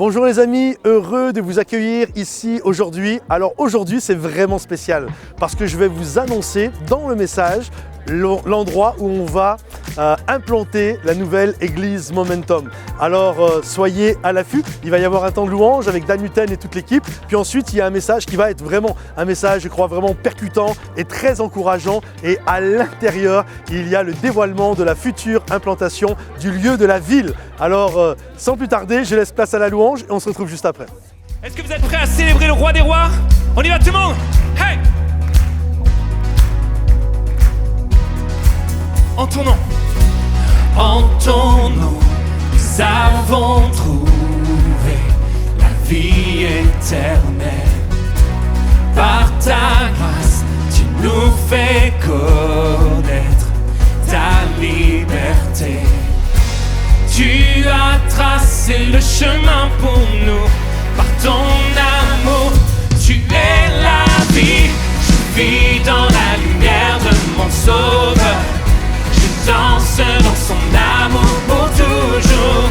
Bonjour les amis, heureux de vous accueillir ici aujourd'hui. Alors aujourd'hui c'est vraiment spécial parce que je vais vous annoncer dans le message l'endroit où on va implanter la nouvelle église Momentum. Alors soyez à l'affût, il va y avoir un temps de louange avec Dan Huten et toute l'équipe. Puis ensuite il y a un message qui va être vraiment un message, je crois, vraiment percutant et très encourageant. Et à l'intérieur, il y a le dévoilement de la future implantation du lieu de la ville. Alors sans plus tarder, je laisse place à la louange et on se retrouve juste après. Est-ce que vous êtes prêts à célébrer le roi des rois? On y va tout le monde! Hey! En ton nom, nous avons trouvé la vie éternelle. Par ta grâce, tu nous fais connaître ta liberté. Tu as tracé le chemin pour nous, par ton amour. Tu es la vie, je vis dans la lumière de mon sauveur. Je danse dans son amour pour toujours.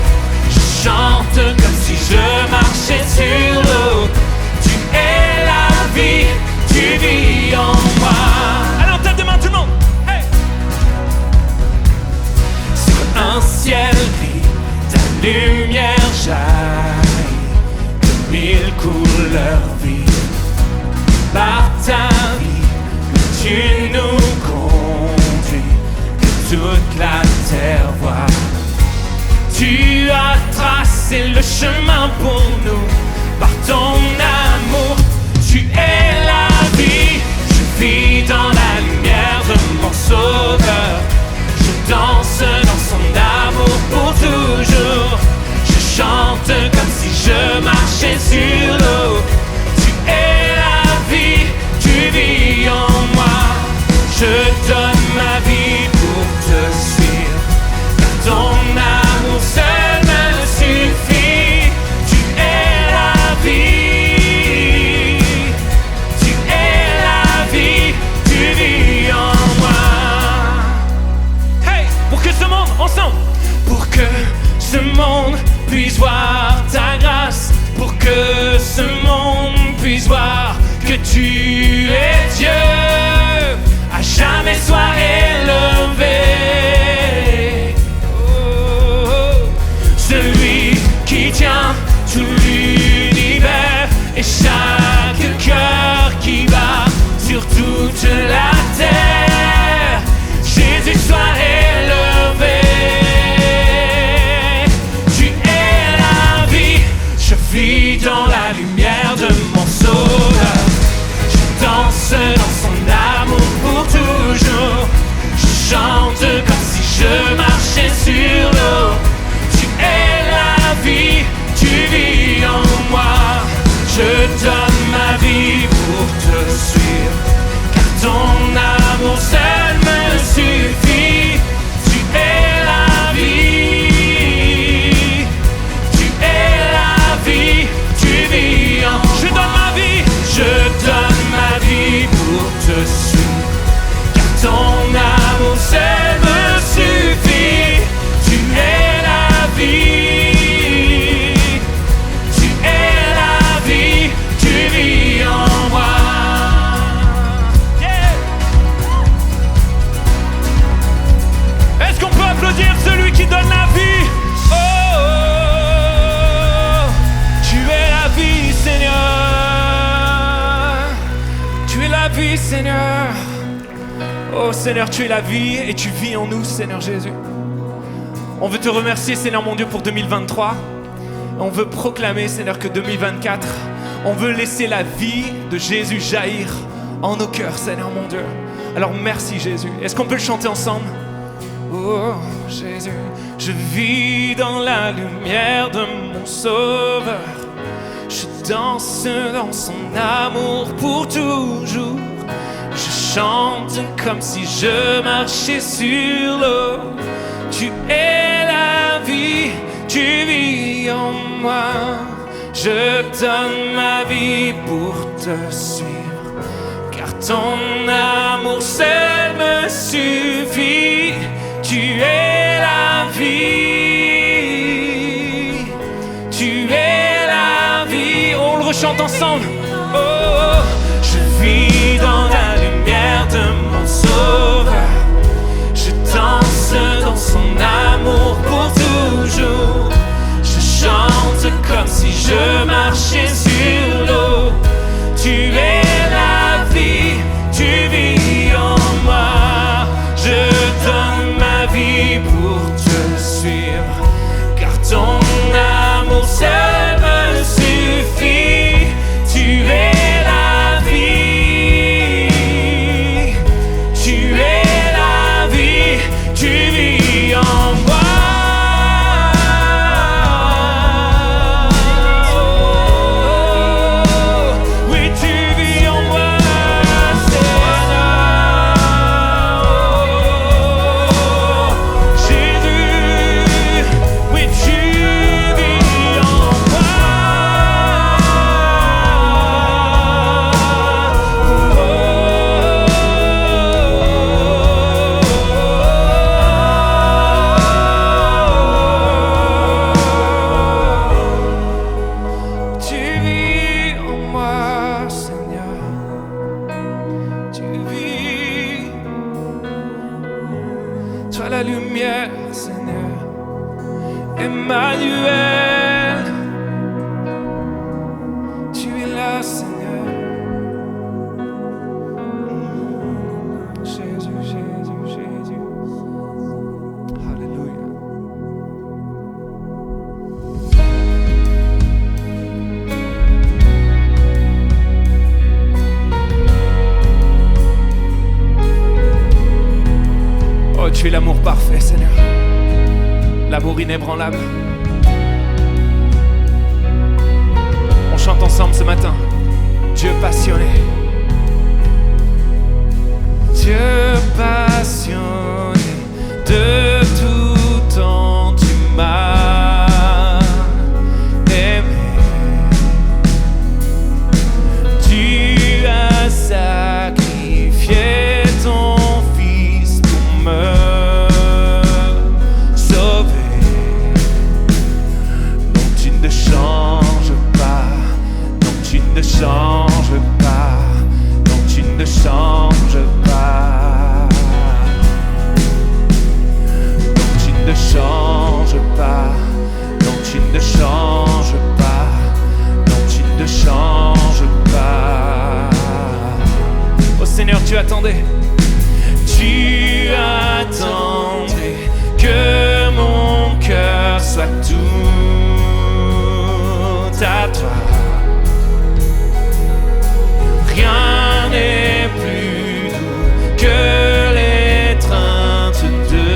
Je chante comme si je marchais sur l'eau. Tu es la vie, tu vis en moi. Alors tape de main tout le monde. Hey! Sur un ciel gris, ta lumière jaillit de mille couleurs vives. Par ta vie, tu nous conduis, toute la terre voit. Tu as tracé le chemin pour nous, par ton amour. Tu es la vie, je vis dans la lumière de mon sauveur. Je danse dans son amour pour toujours. Je chante comme si je marchais sur l'eau. Tu es la vie, tu vis en moi. Je donne ma vie pour te suivre, car ton amour seul me suffit. Tu es la vie, tu es la vie, tu vis en moi. Hey, pour que ce monde, ensemble, pour que ce monde puisse voir ta grâce, pour que ce monde puisse voir que tu es Dieu. À jamais sois élevé. Celui qui tient tout l'univers et chaque cœur qui bat sur toute la terre. Jésus soit élevé. Tu es la vie, je vis dans la lumière de mon sauveur. Je danse dans son amour pour toujours. Je chante comme si je marchais sur l'eau. Tu es la vie, tu vis en moi. Je donne ma vie pour te suivre, car ton amour seul me suffit. Tu es la vie, tu es la vie, tu vis en moi. Je donne ma vie, je donne ma vie pour te suivre, car ton amour seul me suffit. Tu es la vie, tu es la vie, tu vis en moi. Yeah. Est-ce qu'on peut applaudir celui qui donne la vie? Oh, oh, oh. Tu es la vie, Seigneur. Tu es la vie, Seigneur. Oh Seigneur, tu es la vie et tu vis en nous, Seigneur Jésus. On veut te remercier, Seigneur mon Dieu, pour 2023. On veut proclamer, Seigneur, que 2024, on veut laisser la vie de Jésus jaillir en nos cœurs, Seigneur mon Dieu. Alors merci Jésus. Est-ce qu'on peut le chanter ensemble? Oh Jésus, je vis dans la lumière de mon sauveur. Je danse dans son amour pour toujours. Je chante comme si je marchais sur l'eau. Tu es la vie, tu vis en moi. Je donne ma vie pour te suivre, car ton amour seul me suffit. Tu es la vie, tu es ensemble. Oh, oh, je vis dans la lumière de mon Sauveur. Je danse dans son amour pour toujours. Je chante comme si je marchais sur l'eau. Tu es la vie, tu vis en moi. Je donne ma vie pour te suivre, car ton amour seul me suffit. Tu es la vie, tu es la vie, tu vis en moi. Toi la lumière, Seigneur, Emmanuel, tu es là, Seigneur. Jésus, Jésus, Jésus. Alléluia. Oh, tu es l'amour parfait, Seigneur. L'amour inébranlable. On chante ensemble ce matin. Dieu passionné. Dieu passionné. De tout temps tu m'as aimé. Tu as sacrifié ton Fils pour me sauver. Non, tu ne changes pas. Non, tu ne changes pas. Non, tu ne changes pas. Non, tu ne changes pas. Non, tu ne changes pas. Non, tu ne changes pas. Oh Seigneur, tu attendais. Tu attendais que mon cœur soit tout à toi. Rien n'est plus doux que l'étreinte de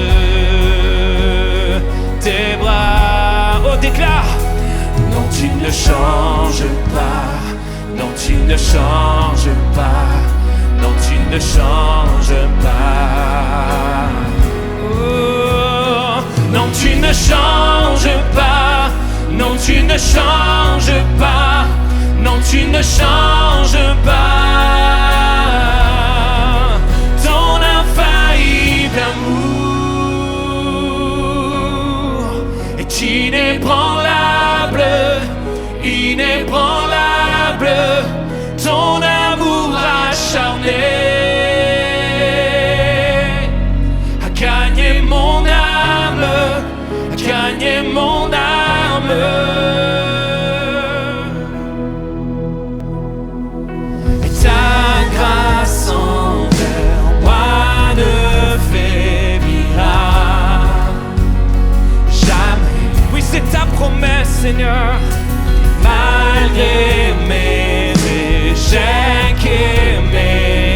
tes bras. Oh, déclare. Non, tu ne changes pas. Non, tu ne changes pas. Non, tu ne changes pas. Oh, non, tu ne changes pas. Non, tu ne changes pas. Non, tu ne changes pas. Ton infaillible amour est inébranlable, inébranlable. Ton amour acharné a gagné mon âme, a gagné mon âme. Et ta grâce envers moi ne faiblira jamais. Oui, c'est ta promesse, Seigneur. Malgré mes échecs et mes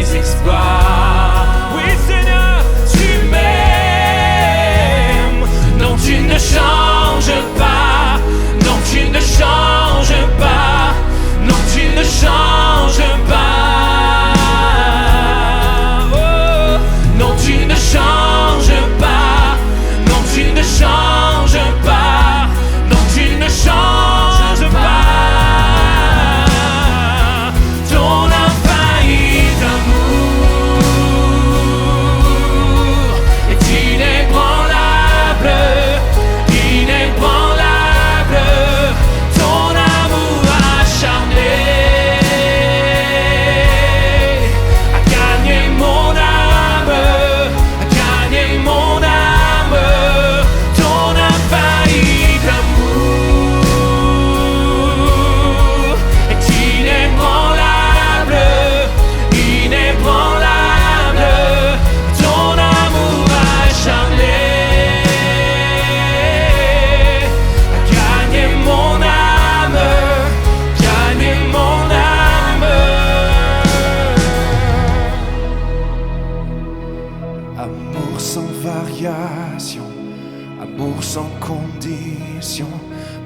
sans condition.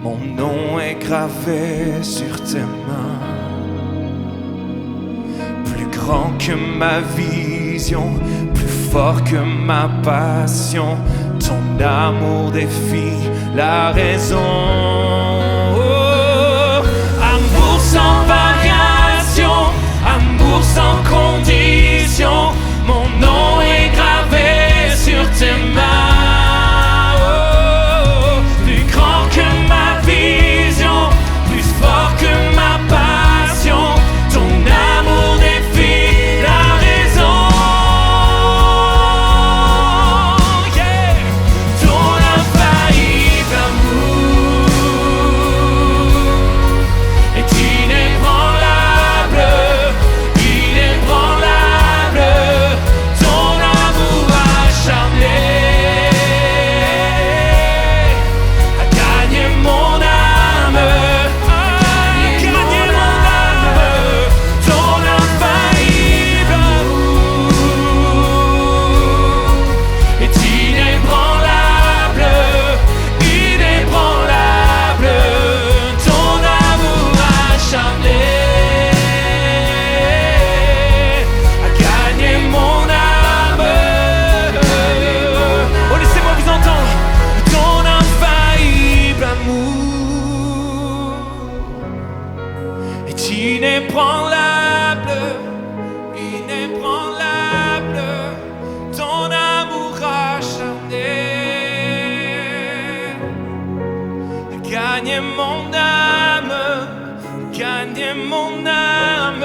Mon nom est gravé sur tes mains. Plus grand que ma vision, plus fort que ma passion. Ton amour défie la raison. Oh, amour sans variation, amour sans condition. Mon nom est gravé sur tes mains. Gagnez mon âme, gagnez mon âme.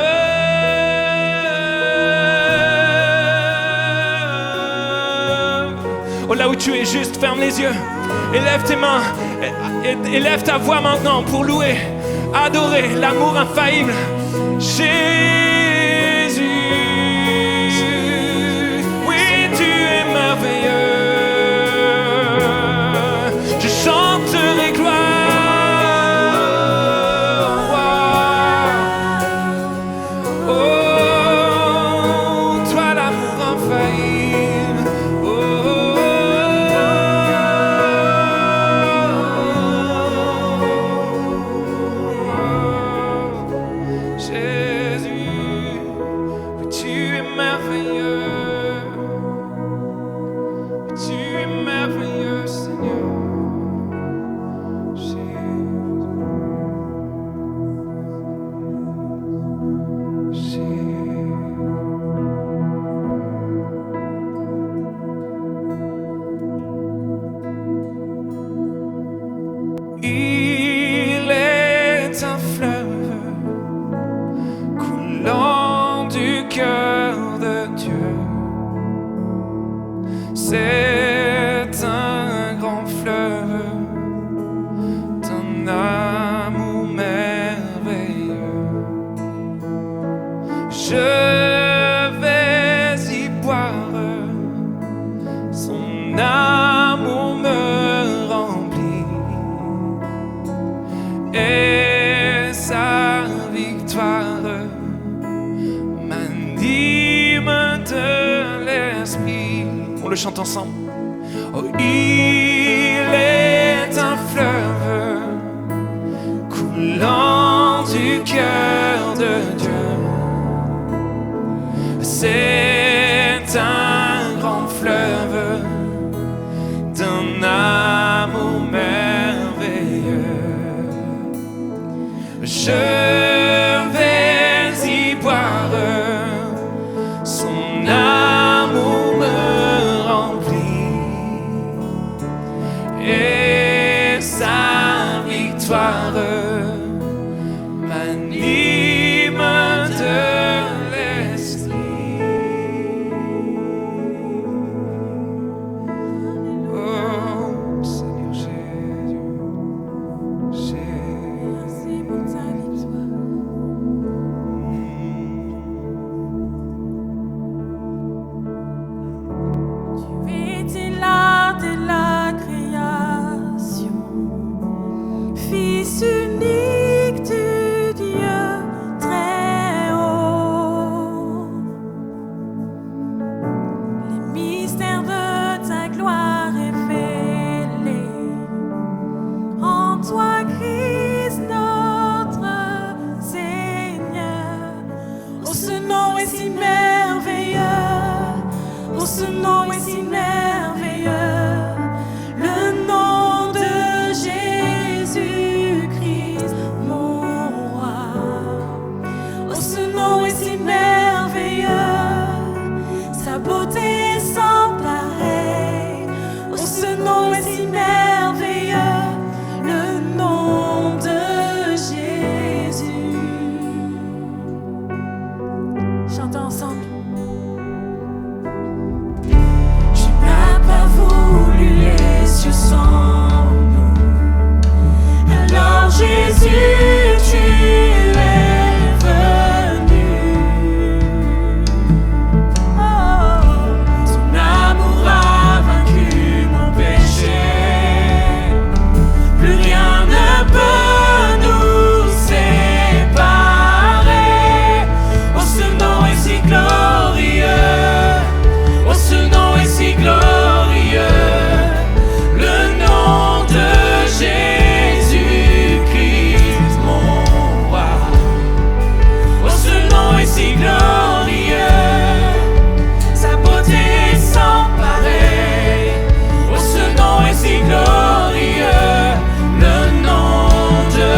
Oh, là où tu es, juste ferme les yeux, élève tes mains, élève ta voix maintenant pour louer, adorer l'amour infaillible. Jésus, oui, tu es merveilleux. Je chanterai gloire. Il est un fleuve coulant du cœur de Dieu. C'est un grand fleuve d'un amour merveilleux. Je vais y boire, son amour me remplit. Et sa victoire m'anime de l'esprit. On le chante ensemble. Oh, il est un fleuve coulant du cœur de Dieu. C'est un grand fleuve d'un amour merveilleux. Je vais y boire, son amour me remplit. Et sa victoire m'anime de l'esprit. Oh Seigneur Jésus, Jésus. ce nom est si merveilleux, le nom de Jésus-Christ, mon roi. Oh, ce nom est si merveilleux, sa beauté est sans pareil. Oh, ce nom est si merveilleux, le nom de Jésus. Chantons ensemble. Tu n'as pas voulu les cieux sans nous. Alors Jésus, tu es venu. Oh, ton amour a vaincu mon péché. Plus rien ne peut nous séparer. Oh, ce nom est si glorieux. Oh, ce nom est si glorieux. Le nom de Jésus-Christ, mon roi. Oh, ce nom est si glorieux. Sa beauté est sans pareil. Oh, ce nom est si glorieux. Le nom de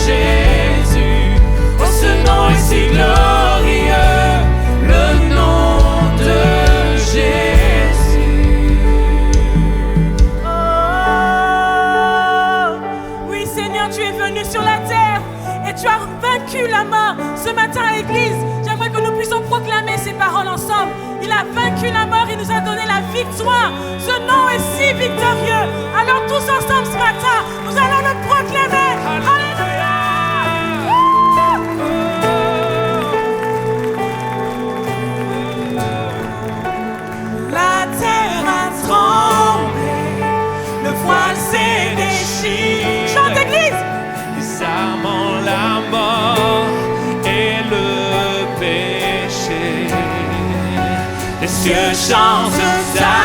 Jésus. Oh, ce nom est si glorieux. Le nom de Jésus. Oh, oui Seigneur, tu es venu sur la terre et tu as vaincu la mort. Ce matin à l'église, j'aimerais que nous puissions proclamer ces paroles ensemble. Il a vaincu la mort, il nous a donné la victoire. Ce nom est si victorieux. Alors tous ensemble ce matin, nous allons le proclamer. Alléluia. La terre a tremblé, le voile s'est déchiré. Chante église. Désarmant la mort et le péché. Les cieux chantent ta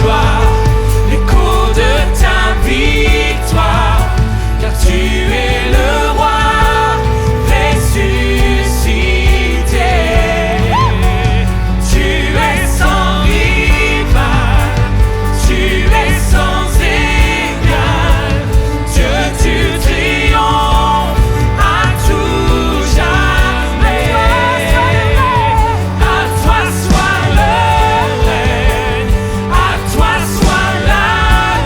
gloire, l'écho de ta victoire, car tu es le roi ressuscité. Tu es sans rival, tu es sans égal. Dieu, tu triomphes à tout jamais. À toi soit le règne, à toi soit la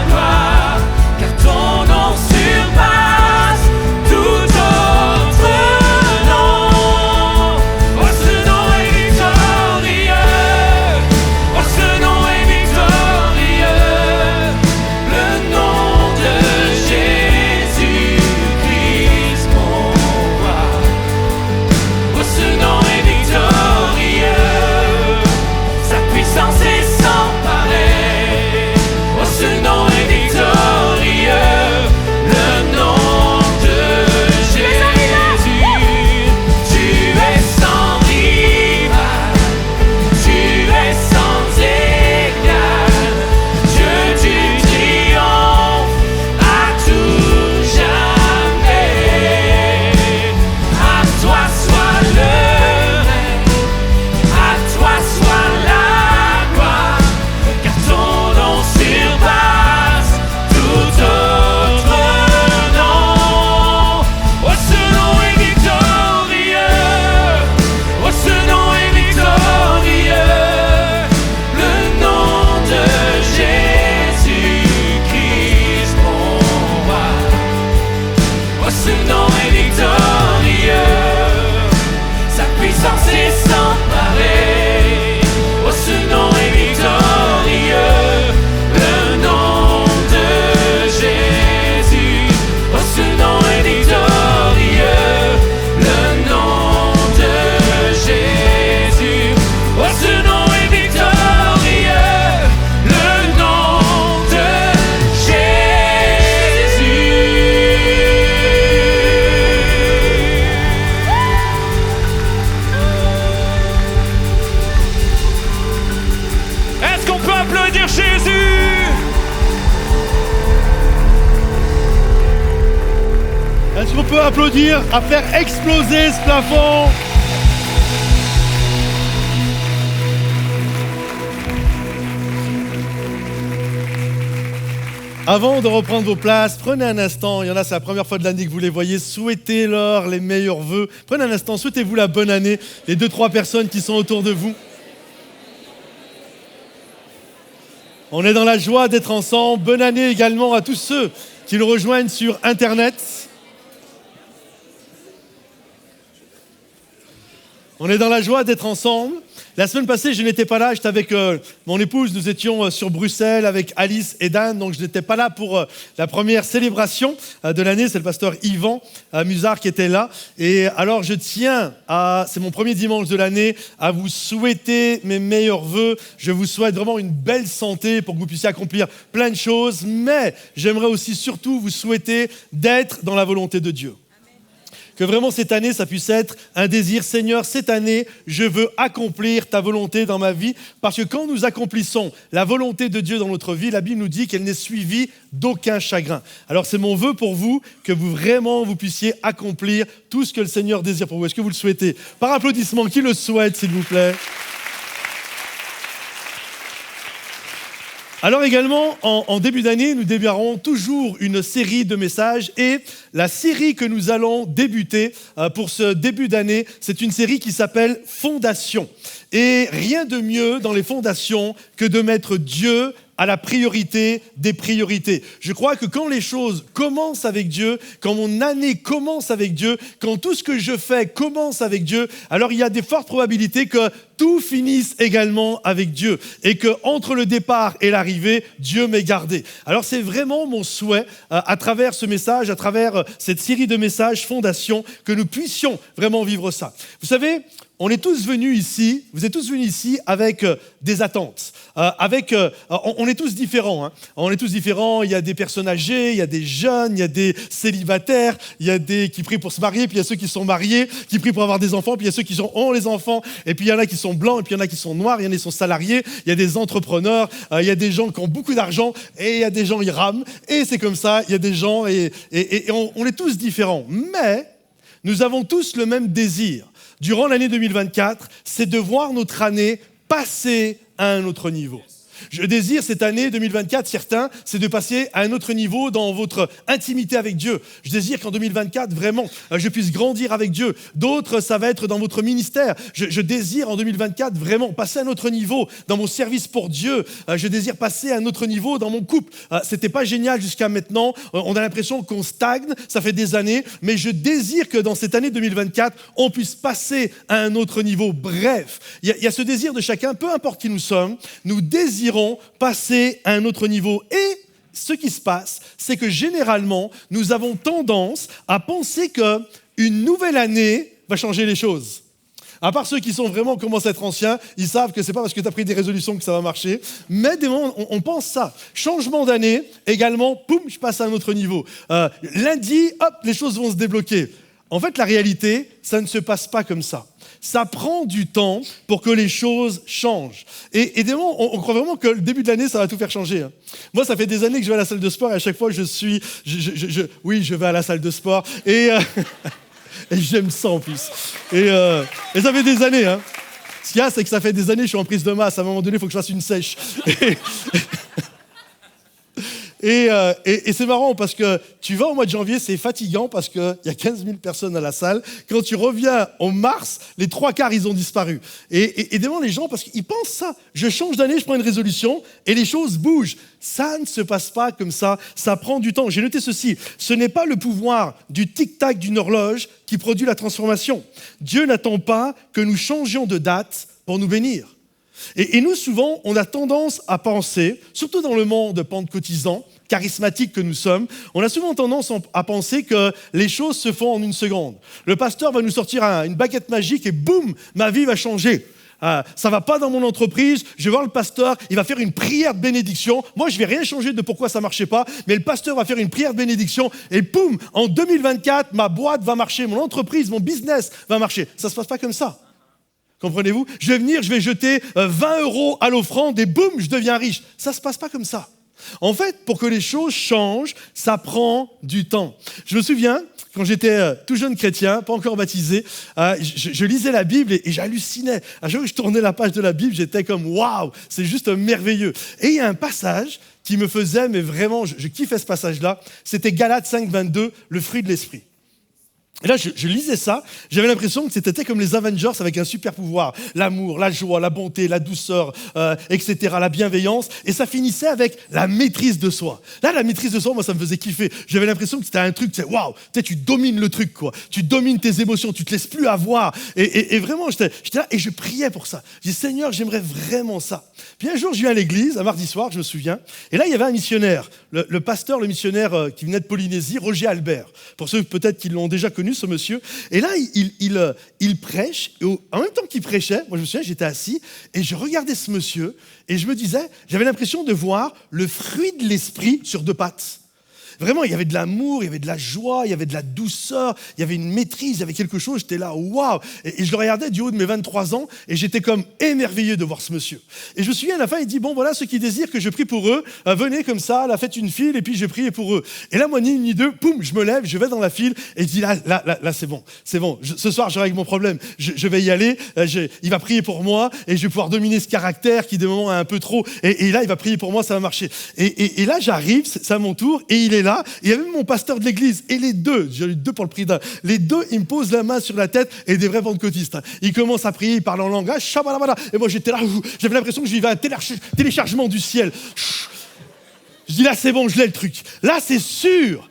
gloire, car ton nom surpasse tout autre nom. Oh, ce nom est victorieux. Oh, ce nom est victorieux. Le nom de Jésus-Christ, mon roi. Oh, ce nom est victorieux. Sa puissance est sans pareil. Oh, ce nom est victorieux. Le nom de Jésus. Tu es sans rival, tu es sans égal. Dieu, tu triomphes à tout jamais. À toi soit le règne, à toi soit la gloire, car ton nom surpasse tout autre nom. Oh, ce nom est victorieux. Oh, ce nom est victorieux. Le nom de Jésus-Christ, mon roi. Oh, ce nom est victorieux. Sa puissance est sans pareil. Oh, ce nom est victorieux. Le nom de Jésus. Oh, ce nom est victorieux. Le nom de Jésus. Oh, ce nom est victorieux. Le nom de Jésus. Est-ce qu'on peut applaudir Jésus? Est-ce qu'on peut applaudir à faire exploser ce plafond? Avant de reprendre vos places, prenez un instant, il y en a, c'est la première fois de l'année que vous les voyez, souhaitez-leur les meilleurs vœux. Prenez un instant, souhaitez-vous la bonne année, les 2-3 personnes qui sont autour de vous. On est dans la joie d'être ensemble. Bonne année également à tous ceux qui nous rejoignent sur Internet. On est dans la joie d'être ensemble. La semaine passée, je n'étais pas là, j'étais avec mon épouse, nous étions sur Bruxelles avec Alice et Dan, donc je n'étais pas là pour la première célébration de l'année, c'est le pasteur Yvan Musard qui était là. Et alors je tiens c'est mon premier dimanche de l'année, à vous souhaiter mes meilleurs vœux. Je vous souhaite vraiment une belle santé pour que vous puissiez accomplir plein de choses, mais j'aimerais aussi surtout vous souhaiter d'être dans la volonté de Dieu. Que vraiment cette année, ça puisse être un désir. Seigneur, cette année, je veux accomplir ta volonté dans ma vie. Parce que quand nous accomplissons la volonté de Dieu dans notre vie, la Bible nous dit qu'elle n'est suivie d'aucun chagrin. Alors c'est mon vœu pour vous, que vous puissiez accomplir tout ce que le Seigneur désire pour vous. Est-ce que vous le souhaitez? Par applaudissement, qui le souhaite, s'il vous plaît? Alors également, en début d'année, nous démarrons toujours une série de messages et la série que nous allons débuter pour ce début d'année, c'est une série qui s'appelle Fondation. Et rien de mieux dans les fondations que de mettre Dieu à la priorité des priorités. Je crois que quand les choses commencent avec Dieu, quand mon année commence avec Dieu, quand tout ce que je fais commence avec Dieu, alors il y a des fortes probabilités que tout finisse également avec Dieu et que entre le départ et l'arrivée, Dieu m'ait gardé. Alors c'est vraiment mon souhait à travers ce message, à travers cette série de messages Fondation, que nous puissions vraiment vivre ça. Vous savez, on est tous venus ici, vous êtes tous venus ici avec des attentes. On est tous différents. Hein. On est tous différents, il y a des personnes âgées, il y a des jeunes, il y a des célibataires, il y a des qui prient pour se marier, puis il y a ceux qui sont mariés, qui prient pour avoir des enfants, puis il y a ceux qui ont les enfants, et puis il y en a qui sont blancs, et puis il y en a qui sont noirs, il y en a qui sont salariés, il y a des entrepreneurs, il y a des gens qui ont beaucoup d'argent, et il y a des gens qui rament, et c'est comme ça, il y a des gens, et on est tous différents. Mais nous avons tous le même désir. Durant l'année 2024, c'est de voir notre année passer à un autre niveau. Je désire cette année 2024, certains, c'est de passer à un autre niveau dans votre intimité avec Dieu. Je désire qu'en 2024, vraiment, je puisse grandir avec Dieu. D'autres, ça va être dans votre ministère. Je désire en 2024 vraiment passer à un autre niveau dans mon service pour Dieu. Je désire passer à un autre niveau dans mon couple. C'était pas génial jusqu'à maintenant. On a l'impression qu'on stagne, ça fait des années. Mais je désire que dans cette année 2024, on puisse passer à un autre niveau. Bref, il y a ce désir de chacun, peu importe qui nous sommes, nous désirons passer à un autre niveau. Et ce qui se passe, c'est que généralement, nous avons tendance à penser qu'une nouvelle année va changer les choses. À part ceux qui commencent à être anciens, ils savent que c'est pas parce que tu as pris des résolutions que ça va marcher. Mais des moments, on pense ça. Changement d'année, également, poum, je passe à un autre niveau. Lundi, hop, les choses vont se débloquer. En fait, la réalité, ça ne se passe pas comme ça. Ça prend du temps pour que les choses changent. Et des moments, on croit vraiment que le début de l'année, ça va tout faire changer. Hein. Moi, ça fait des années que je vais à la salle de sport et à chaque fois, je vais à la salle de sport et j'aime ça en plus. Et ça fait des années. Hein. Ce qu'il y a, c'est que ça fait des années que je suis en prise de masse. À un moment donné, il faut que je fasse une sèche. Et c'est marrant parce que tu vas au mois de janvier, c'est fatigant parce qu'il y a 15 000 personnes à la salle. Quand tu reviens en mars, les 3/4, ils ont disparu. Et devant les gens, parce qu'ils pensent ça. Je change d'année, je prends une résolution et les choses bougent. Ça ne se passe pas comme ça. Ça prend du temps. J'ai noté ceci. Ce n'est pas le pouvoir du tic-tac d'une horloge qui produit la transformation. Dieu n'attend pas que nous changions de date pour nous bénir. Et nous, souvent, on a tendance à penser, surtout dans le monde pentecôtisant, charismatique que nous sommes, on a souvent tendance à penser que les choses se font en une seconde. Le pasteur va nous sortir une baguette magique et boum, ma vie va changer. Ça va pas dans mon entreprise, je vais voir le pasteur, il va faire une prière de bénédiction. Moi, je vais rien changer de pourquoi ça marchait pas, mais le pasteur va faire une prière de bénédiction et boum, en 2024, ma boîte va marcher, mon entreprise, mon business va marcher. Ça se passe pas comme ça. Comprenez-vous? Je vais venir, je vais jeter 20 € à l'offrande et boum, je deviens riche. Ça ne se passe pas comme ça. En fait, pour que les choses changent, ça prend du temps. Je me souviens, quand j'étais tout jeune chrétien, pas encore baptisé, je lisais la Bible et j'hallucinais. À chaque fois que je tournais la page de la Bible, j'étais comme « Waouh, c'est juste merveilleux !» Et il y a un passage qui me faisait, mais vraiment, je kiffais ce passage-là, c'était Galates 5, 22, le fruit de l'esprit. Et là, je lisais ça, j'avais l'impression que c'était comme les Avengers avec un super pouvoir. L'amour, la joie, la bonté, la douceur, etc., la bienveillance. Et ça finissait avec la maîtrise de soi. Là, la maîtrise de soi, moi, ça me faisait kiffer. J'avais l'impression que c'était un truc, waouh, tu domines le truc, quoi. Tu domines tes émotions, tu te laisses plus avoir. Et vraiment, j'étais là et je priais pour ça. Je dis, Seigneur, j'aimerais vraiment ça. Puis un jour, je viens à l'église, un mardi soir, je me souviens. Et là, il y avait un missionnaire, le pasteur, le missionnaire qui venait de Polynésie, Roger Albert. Pour ceux peut-être qui l'ont déjà connu, ce monsieur. Et là, il prêche. Et en même temps qu'il prêchait, moi je me souviens, j'étais assis et je regardais ce monsieur et je me disais, j'avais l'impression de voir le fruit de l'esprit sur deux pattes. Vraiment, il y avait de l'amour, il y avait de la joie, il y avait de la douceur, il y avait une maîtrise, il y avait quelque chose, j'étais là, waouh! Et je le regardais du haut de mes 23 ans et j'étais comme émerveillé de voir ce monsieur. Et je me souviens, à la fin, il dit, bon, voilà, ceux qui désirent que je prie pour eux, venez comme ça, là, faites une file et puis je prie pour eux. Et là, moi, ni une ni deux, poum, je me lève, je vais dans la file et je dis, là, c'est bon. Ce soir, je règle mon problème. Je vais y aller, il va prier pour moi et je vais pouvoir dominer ce caractère qui, de moments, est un peu trop. Et là, il va prier pour moi, ça va marcher. Et là, j'arrive, c'est à mon tour et il est là. Il y a même mon pasteur de l'église. Et les deux, j'ai eu deux pour le prix d'un, les deux, ils me posent la main sur la tête et des vrais pentecôtistes. Ils commencent à prier, ils parlent en langage. Shabalabala. Et moi, j'étais là, j'avais l'impression que je vivais un téléchargement du ciel. Je dis là, c'est bon, je l'ai le truc. Là, c'est sûr,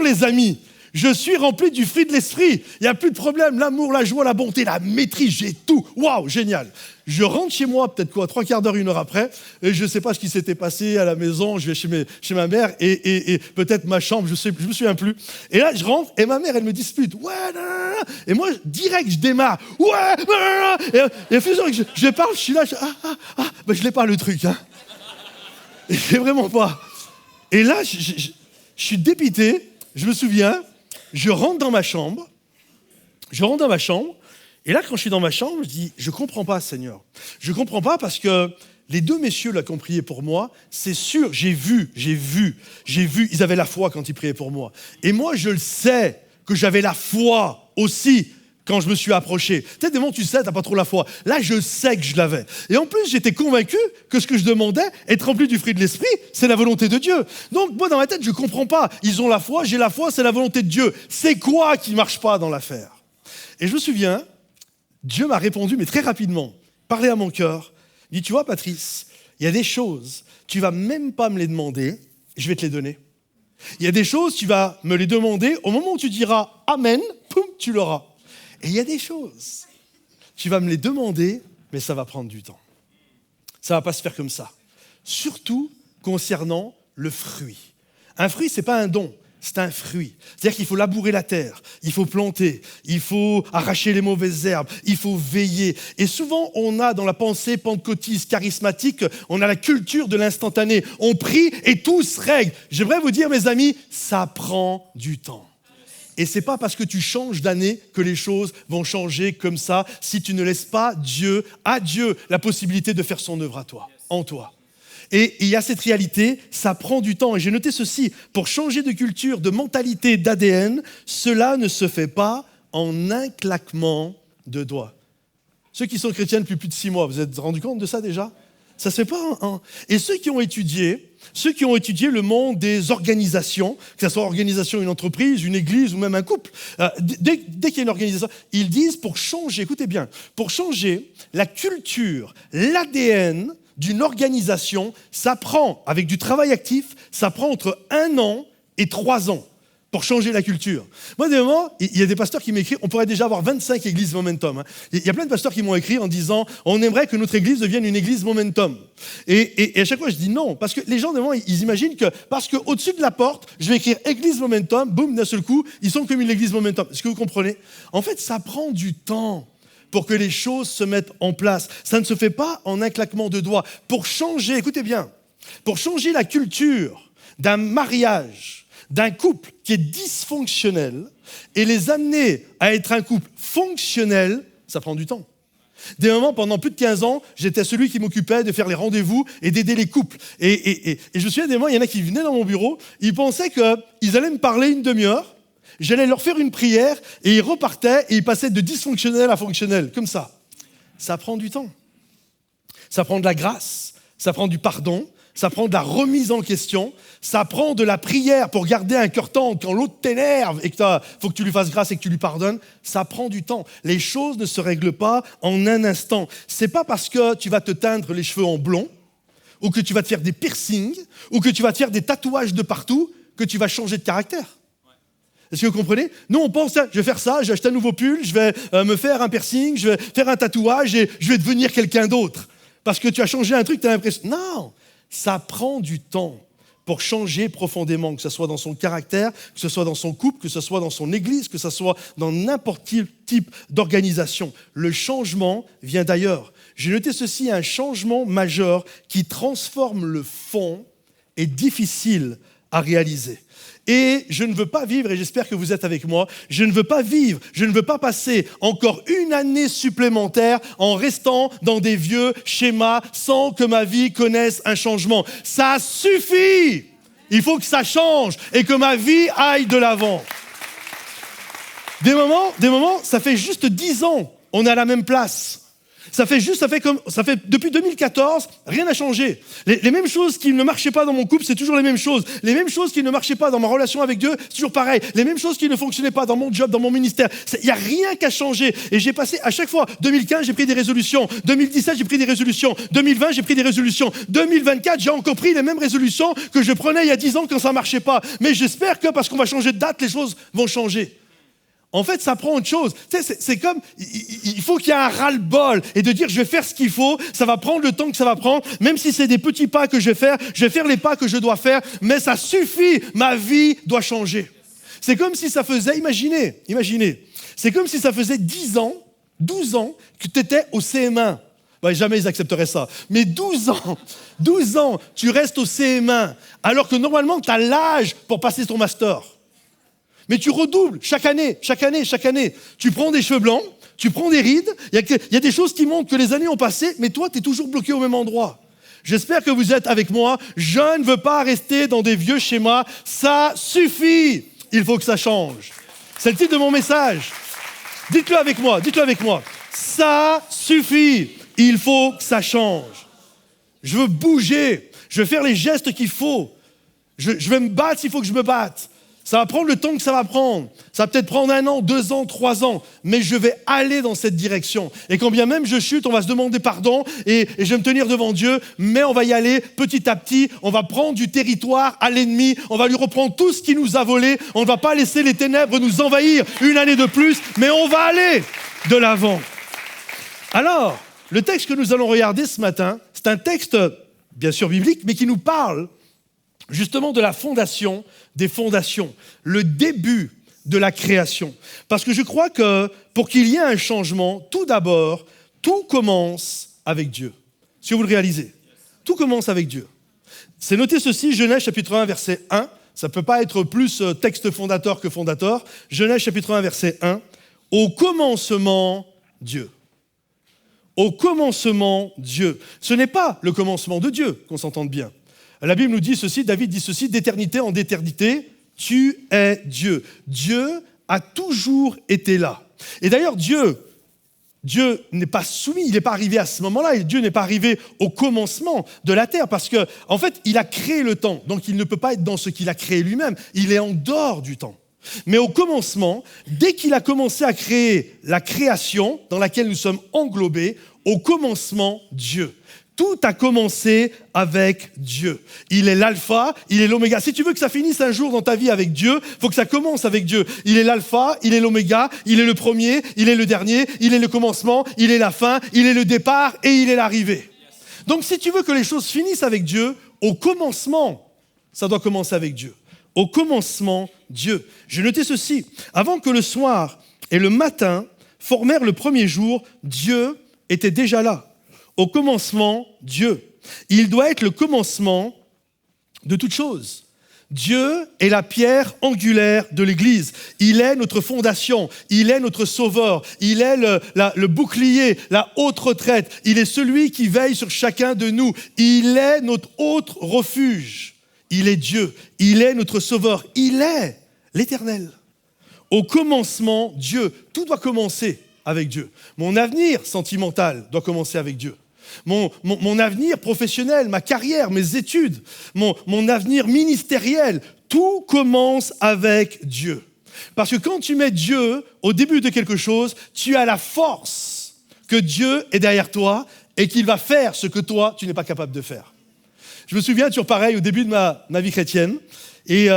les amis. Je suis rempli du fruit de l'esprit. Il n'y a plus de problème. L'amour, la joie, la bonté, la maîtrise, j'ai tout. Waouh, génial. Je rentre chez moi, peut-être quoi, 3 quarts d'heure, 1 heure après, et je ne sais pas ce qui s'était passé à la maison. Je vais chez ma mère et peut-être ma chambre, je me souviens plus. Et là, je rentre et ma mère, elle me dispute. Ouais, non. Et moi, direct, je démarre. Ouais, non. Et au fur et à mesure que je parle, je suis là, je l'ai pas le truc. Hein. Et je l'ai vraiment pas. Et là, je suis dépité. Je me souviens. Je rentre dans ma chambre, et là, quand je suis dans ma chambre, je dis, je comprends pas, Seigneur. Je comprends pas parce que les deux messieurs là qui ont prié pour moi, c'est sûr, j'ai vu, ils avaient la foi quand ils priaient pour moi. Et moi, je le sais que j'avais la foi aussi quand je me suis approché. Peut-être des moments, tu sais, t'as pas trop la foi. Là, je sais que je l'avais. Et en plus, j'étais convaincu que ce que je demandais, être rempli du fruit de l'esprit, c'est la volonté de Dieu. Donc, moi, dans ma tête, je comprends pas. Ils ont la foi, j'ai la foi, c'est la volonté de Dieu. C'est quoi qui marche pas dans l'affaire? Et je me souviens, Dieu m'a répondu, mais très rapidement, parlé à mon cœur. Il dit, tu vois, Patrice, il y a des choses, tu vas même pas me les demander, je vais te les donner. Il y a des choses, tu vas me les demander, au moment où tu diras Amen, poum, tu l'auras. Et il y a des choses, tu vas me les demander, mais ça va prendre du temps. Ça ne va pas se faire comme ça. Surtout concernant le fruit. Un fruit, ce n'est pas un don, c'est un fruit. C'est-à-dire qu'il faut labourer la terre, il faut planter, il faut arracher les mauvaises herbes, il faut veiller. Et souvent, on a dans la pensée pentecôtiste, charismatique, on a la culture de l'instantané. On prie et tout se règle. J'aimerais vous dire, mes amis, ça prend du temps. Et ce n'est pas parce que tu changes d'année que les choses vont changer comme ça, si tu ne laisses pas à Dieu, la possibilité de faire son œuvre à toi, en toi. Et il y a cette réalité, ça prend du temps. Et j'ai noté ceci, pour changer de culture, de mentalité, d'ADN, cela ne se fait pas en un claquement de doigts. Ceux qui sont chrétiens depuis plus de 6 mois, vous êtes rendu compte de ça déjà ? Ça ne se fait pas Et ceux qui ont étudié le monde des organisations, que ce soit une entreprise, une église ou même un couple, dès qu'il y a une organisation, ils disent pour changer, écoutez bien, pour changer la culture, l'ADN d'une organisation, ça prend, avec du travail actif, ça prend entre 1 an et 3 ans. Pour changer la culture. Moi, des moments, il y a des pasteurs qui m'écrivent, on pourrait déjà avoir 25 églises momentum. Il y a plein de pasteurs qui m'ont écrit en disant, on aimerait que notre église devienne une église momentum. Et à chaque fois, je dis non, parce que les gens, des moments, ils imaginent que, parce qu'au-dessus de la porte, je vais écrire église momentum, boum, d'un seul coup, ils sont comme une église momentum. Est-ce que vous comprenez? En fait, ça prend du temps pour que les choses se mettent en place. Ça ne se fait pas en un claquement de doigts. Pour changer, écoutez bien, pour changer la culture d'un mariage, d'un couple qui est dysfonctionnel et les amener à être un couple fonctionnel, ça prend du temps. Des moments, pendant plus de 15 ans, j'étais celui qui m'occupait de faire les rendez-vous et d'aider les couples. Et je me souviens des moments, il y en a qui venaient dans mon bureau, ils pensaient qu'ils allaient me parler une demi-heure, j'allais leur faire une prière et ils repartaient et ils passaient de dysfonctionnel à fonctionnel, comme ça. Ça prend du temps. Ça prend de la grâce, ça prend du pardon, ça prend de la remise en question, ça prend de la prière pour garder un cœur tendre quand l'autre t'énerve et qu'il faut que tu lui fasses grâce et que tu lui pardonnes. Ça prend du temps. Les choses ne se règlent pas en un instant. C'est pas parce que tu vas te teindre les cheveux en blond ou que tu vas te faire des piercings ou que tu vas te faire des tatouages de partout que tu vas changer de caractère. Est-ce que vous comprenez? Nous, on pense, je vais faire ça, je vais acheter un nouveau pull, je vais me faire un piercing, je vais faire un tatouage et je vais devenir quelqu'un d'autre. Parce que tu as changé un truc, tu as l'impression... Non, ça prend du temps pour changer profondément, que ce soit dans son caractère, que ce soit dans son couple, que ce soit dans son église, que ce soit dans n'importe quel type d'organisation. Le changement vient d'ailleurs. J'ai noté ceci, un changement majeur qui transforme le fond est difficile à réaliser. Et je ne veux pas vivre, et j'espère que vous êtes avec moi, je ne veux pas vivre, je ne veux pas passer encore une année supplémentaire en restant dans des vieux schémas sans que ma vie connaisse un changement. Ça suffit! Il faut que ça change et que ma vie aille de l'avant. Des moments, ça fait juste 10 ans, on est à la même place. Ça fait depuis 2014, rien n'a changé. Les mêmes choses qui ne marchaient pas dans mon couple, c'est toujours les mêmes choses. Les mêmes choses qui ne marchaient pas dans ma relation avec Dieu, c'est toujours pareil. Les mêmes choses qui ne fonctionnaient pas dans mon job, dans mon ministère. Il n'y a rien qu'à changer. Et j'ai passé à chaque fois, 2015, j'ai pris des résolutions. 2017, j'ai pris des résolutions. 2020, j'ai pris des résolutions. 2024, j'ai encore pris les mêmes résolutions que je prenais il y a 10 ans quand ça ne marchait pas. Mais j'espère que parce qu'on va changer de date, les choses vont changer. En fait, ça prend autre chose. Tu sais, c'est comme, il faut qu'il y ait un ras-le-bol et de dire je vais faire ce qu'il faut, ça va prendre le temps que ça va prendre, même si c'est des petits pas que je vais faire les pas que je dois faire, mais ça suffit, ma vie doit changer. C'est comme si ça faisait, imaginez, c'est comme si ça faisait 10 ans, 12 ans que tu étais au CM1. Ouais, jamais ils accepteraient ça. Mais 12 ans, tu restes au CM1, alors que normalement, tu as l'âge pour passer ton master. Mais tu redoubles chaque année. Tu prends des cheveux blancs, tu prends des rides, il y a des choses qui montrent que les années ont passé, mais toi, tu es toujours bloqué au même endroit. J'espère que vous êtes avec moi. Je ne veux pas rester dans des vieux schémas. Ça suffit. Il faut que ça change. C'est le titre de mon message. Dites-le avec moi. Ça suffit. Il faut que ça change. Je veux bouger. Je veux faire les gestes qu'il faut. Je vais me battre s'il faut que je me batte. Ça va prendre le temps que ça va prendre. Ça va peut-être prendre 1 an, 2 ans, 3 ans. Mais je vais aller dans cette direction. Et quand bien même je chute, on va se demander pardon et je vais me tenir devant Dieu. Mais on va y aller petit à petit. On va prendre du territoire à l'ennemi. On va lui reprendre tout ce qu'il nous a volé. On ne va pas laisser les ténèbres nous envahir une année de plus. Mais on va aller de l'avant. Alors, le texte que nous allons regarder ce matin, c'est un texte bien sûr biblique, mais qui nous parle justement de la fondation des fondations, le début de la création. Parce que je crois que pour qu'il y ait un changement, tout d'abord, tout commence avec Dieu. Si vous le réalisez, tout commence avec Dieu. C'est noté ceci, Genèse chapitre 1, verset 1. Ça ne peut pas être plus texte fondateur que fondateur. Genèse chapitre 1, verset 1. Au commencement, Dieu. Au commencement, Dieu. Ce n'est pas le commencement de Dieu, qu'on s'entende bien. La Bible nous dit ceci, David dit ceci, d'éternité en éternité, tu es Dieu. Dieu a toujours été là. Et d'ailleurs, Dieu n'est pas soumis, il n'est pas arrivé à ce moment-là, et Dieu n'est pas arrivé au commencement de la terre, parce qu'en fait, il a créé le temps, donc il ne peut pas être dans ce qu'il a créé lui-même, il est en dehors du temps. Mais au commencement, dès qu'il a commencé à créer la création dans laquelle nous sommes englobés, au commencement, Dieu. Tout a commencé avec Dieu. Il est l'alpha, il est l'oméga. Si tu veux que ça finisse un jour dans ta vie avec Dieu, il faut que ça commence avec Dieu. Il est l'alpha, il est l'oméga, il est le premier, il est le dernier, il est le commencement, il est la fin, il est le départ et il est l'arrivée. Donc si tu veux que les choses finissent avec Dieu, au commencement, ça doit commencer avec Dieu. Au commencement, Dieu. J'ai noté ceci. Avant que le soir et le matin formèrent le premier jour, Dieu était déjà là. Au commencement, Dieu. Il doit être le commencement de toute chose. Dieu est la pierre angulaire de l'Église. Il est notre fondation, il est notre sauveur, il est le bouclier, la haute retraite. Il est celui qui veille sur chacun de nous. Il est notre haut refuge. Il est Dieu, il est notre sauveur, il est l'Éternel. Au commencement, Dieu, tout doit commencer avec Dieu. Mon avenir sentimental doit commencer avec Dieu. Mon avenir professionnel, ma carrière, mes études, mon avenir ministériel, tout commence avec Dieu. Parce que quand tu mets Dieu au début de quelque chose, tu as la force que Dieu est derrière toi et qu'il va faire ce que toi, tu n'es pas capable de faire. Je me souviens toujours pareil au début de ma vie chrétienne et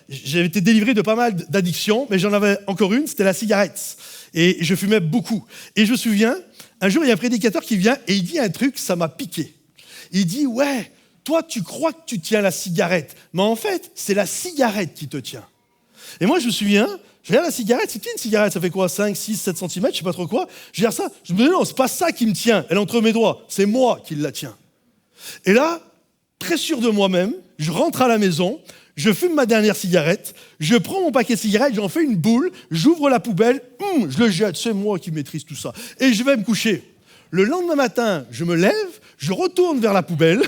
j'ai été délivré de pas mal d'addictions, mais j'en avais encore une, c'était la cigarette. Et je fumais beaucoup. Et je me souviens, un jour, il y a un prédicateur qui vient et il dit un truc, ça m'a piqué. Il dit, ouais, toi, tu crois que tu tiens la cigarette, mais en fait, c'est la cigarette qui te tient. Et moi, je me souviens, je regarde la cigarette, c'est qui une cigarette? Ça fait quoi, 5, 6, 7 cm, je sais pas trop quoi. Je regarde ça, je me dis, non, c'est pas ça qui me tient, elle est entre mes doigts, c'est moi qui la tiens. Et là, très sûr de moi-même, je rentre à la maison, je fume ma dernière cigarette, je prends mon paquet de cigarettes, j'en fais une boule, j'ouvre la poubelle, je le jette, c'est moi qui maîtrise tout ça. Et je vais me coucher. Le lendemain matin, je me lève, je retourne vers la poubelle,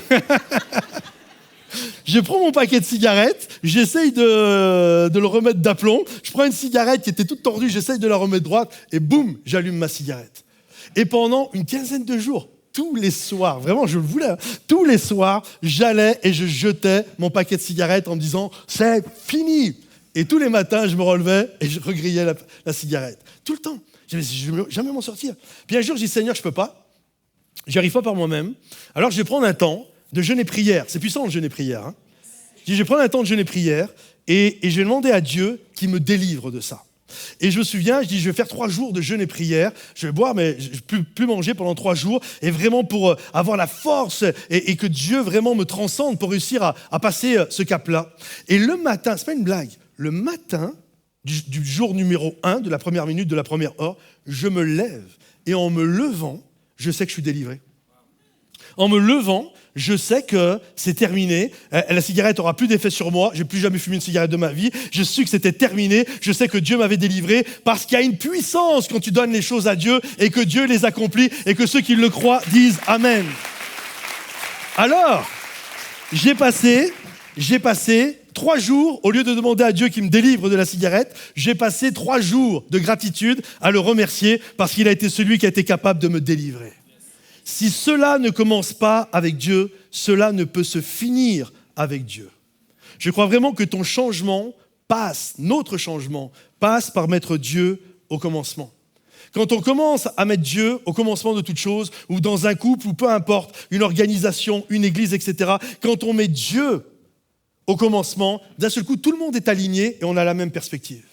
je prends mon paquet de cigarettes, j'essaye de le remettre d'aplomb, je prends une cigarette qui était toute tordue, j'essaye de la remettre droite, et boum, j'allume ma cigarette. Et pendant une quinzaine de jours, tous les soirs, vraiment je le voulais, tous les soirs, j'allais et je jetais mon paquet de cigarettes en me disant « c'est fini ». Et tous les matins, je me relevais et je regrillais la cigarette. Tout le temps. Je ne vais jamais m'en sortir. Puis un jour, je dis « Seigneur, je ne peux pas. J'y arrive pas par moi-même. Alors je vais prendre un temps de jeûne et prière. » C'est puissant le jeûne et prière. Hein. Je dis « Je vais prendre un temps de jeûne et prière et je vais demander à Dieu qu'il me délivre de ça. » Et je me souviens, je dis, je vais faire 3 jours de jeûne et prière, je vais boire, mais je ne vais plus manger pendant 3 jours, et vraiment pour avoir la force, et que Dieu vraiment me transcende pour réussir à passer ce cap-là. Et le matin, ce n'est pas une blague, le matin du jour numéro 1, de la première minute, de la première heure, je me lève, et en me levant, je sais que je suis délivré. En me levant, je sais que c'est terminé, la cigarette n'aura plus d'effet sur moi, je n'ai plus jamais fumé une cigarette de ma vie, je sais que c'était terminé, je sais que Dieu m'avait délivré, parce qu'il y a une puissance quand tu donnes les choses à Dieu et que Dieu les accomplit et que ceux qui le croient disent Amen. Alors, j'ai passé 3 jours, au lieu de demander à Dieu qu'il me délivre de la cigarette, j'ai passé 3 jours de gratitude à le remercier parce qu'il a été celui qui a été capable de me délivrer. Si cela ne commence pas avec Dieu, cela ne peut se finir avec Dieu. Je crois vraiment que ton changement notre changement passe par mettre Dieu au commencement. Quand on commence à mettre Dieu au commencement de toute chose, ou dans un couple, ou peu importe, une organisation, une église, etc., quand on met Dieu au commencement, d'un seul coup, tout le monde est aligné et on a la même perspective.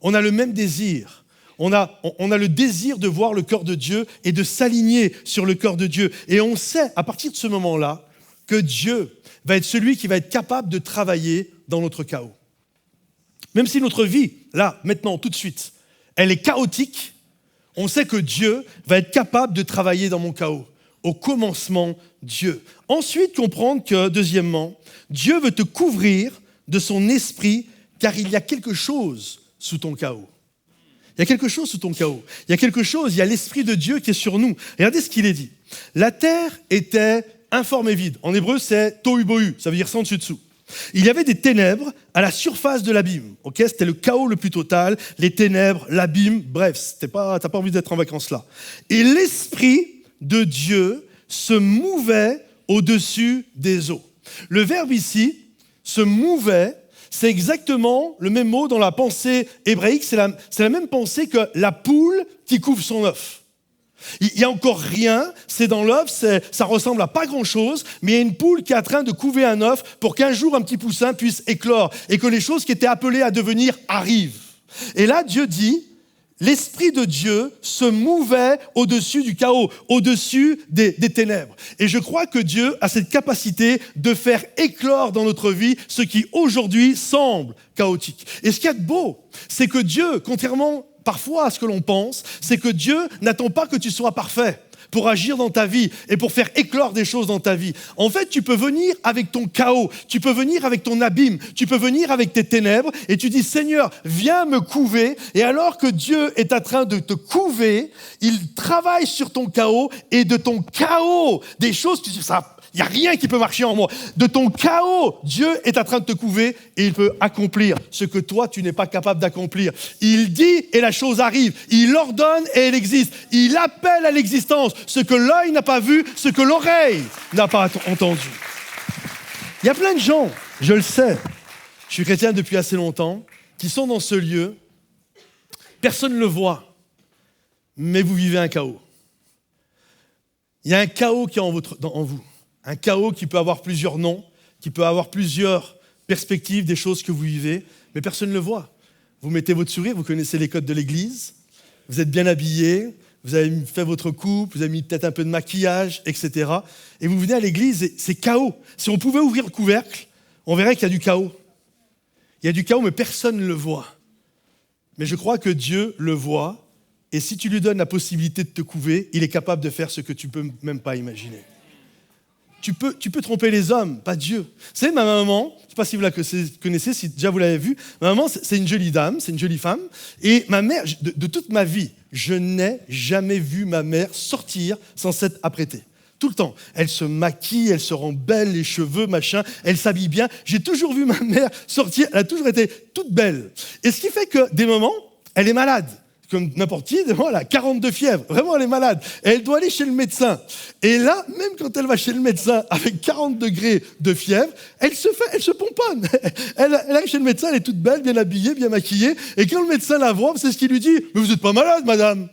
On a le même désir. On a le désir de voir le cœur de Dieu et de s'aligner sur le cœur de Dieu. Et on sait, à partir de ce moment-là, que Dieu va être celui qui va être capable de travailler dans notre chaos. Même si notre vie, là, maintenant, tout de suite, elle est chaotique, on sait que Dieu va être capable de travailler dans mon chaos. Au commencement, Dieu. Ensuite, comprendre que, deuxièmement, Dieu veut te couvrir de son esprit, car il y a quelque chose sous ton chaos. Il y a quelque chose sous ton chaos. Il y a quelque chose, il y a l'Esprit de Dieu qui est sur nous. Regardez ce qu'il est dit. La terre était informe et vide. En hébreu, c'est tohu bohu, ça veut dire sans dessus-dessous. Il y avait des ténèbres à la surface de l'abîme. Okay, c'était le chaos le plus total, les ténèbres, l'abîme, bref, t'as pas envie d'être en vacances là. Et l'Esprit de Dieu se mouvait au-dessus des eaux. Le verbe ici, se mouvait, c'est exactement le même mot dans la pensée hébraïque, c'est la même pensée que la poule qui couvre son œuf. Il n'y a encore rien, c'est dans l'œuf, ça ressemble à pas grand-chose, mais il y a une poule qui est en train de couver un œuf pour qu'un jour un petit poussin puisse éclore et que les choses qui étaient appelées à devenir arrivent. Et là, Dieu dit, l'Esprit de Dieu se mouvait au-dessus du chaos, au-dessus des ténèbres. Et je crois que Dieu a cette capacité de faire éclore dans notre vie ce qui aujourd'hui semble chaotique. Et ce qu'il y a de beau, c'est que Dieu, contrairement parfois à ce que l'on pense, c'est que Dieu n'attend pas que tu sois parfait pour agir dans ta vie et pour faire éclore des choses dans ta vie. En fait, tu peux venir avec ton chaos, tu peux venir avec ton abîme, tu peux venir avec tes ténèbres et tu dis, Seigneur, viens me couver. Et alors que Dieu est en train de te couver, il travaille sur ton chaos et de ton chaos, des choses, tu dis, ça, il n'y a rien qui peut marcher en moi. De ton chaos, Dieu est en train de te couver et il peut accomplir ce que toi, tu n'es pas capable d'accomplir. Il dit et la chose arrive. Il ordonne et elle existe. Il appelle à l'existence ce que l'œil n'a pas vu, ce que l'oreille n'a pas entendu. Il y a plein de gens, je le sais, je suis chrétien depuis assez longtemps, qui sont dans ce lieu. Personne ne le voit, mais vous vivez un chaos. Il y a un chaos qui est en vous. Un chaos qui peut avoir plusieurs noms, qui peut avoir plusieurs perspectives des choses que vous vivez, mais personne ne le voit. Vous mettez votre sourire, vous connaissez les codes de l'église, vous êtes bien habillé, vous avez fait votre coupe, vous avez mis peut-être un peu de maquillage, etc. Et vous venez à l'église et c'est chaos. Si on pouvait ouvrir le couvercle, on verrait qu'il y a du chaos. Il y a du chaos, mais personne ne le voit. Mais je crois que Dieu le voit, et si tu lui donnes la possibilité de te couver, il est capable de faire ce que tu ne peux même pas imaginer. Tu peux tromper les hommes, pas Dieu. Vous savez, ma maman, je ne sais pas si vous la connaissez, si déjà vous l'avez vue, ma maman, c'est une jolie dame, c'est une jolie femme. Et ma mère, de toute ma vie, je n'ai jamais vu ma mère sortir sans s'être apprêtée. Tout le temps. Elle se maquille, elle se rend belle, les cheveux, machin, elle s'habille bien. J'ai toujours vu ma mère sortir, elle a toujours été toute belle. Et ce qui fait que, des moments, elle est malade. Comme n'importe qui, elle a 42 fièvres, vraiment elle est malade. Et elle doit aller chez le médecin. Et là, même quand elle va chez le médecin avec 40 degrés de fièvre, elle se pomponne. Elle arrive chez le médecin, elle est toute belle, bien habillée, bien maquillée. Et quand le médecin la voit, c'est ce qu'il lui dit, « Mais vous n'êtes pas malade, madame !»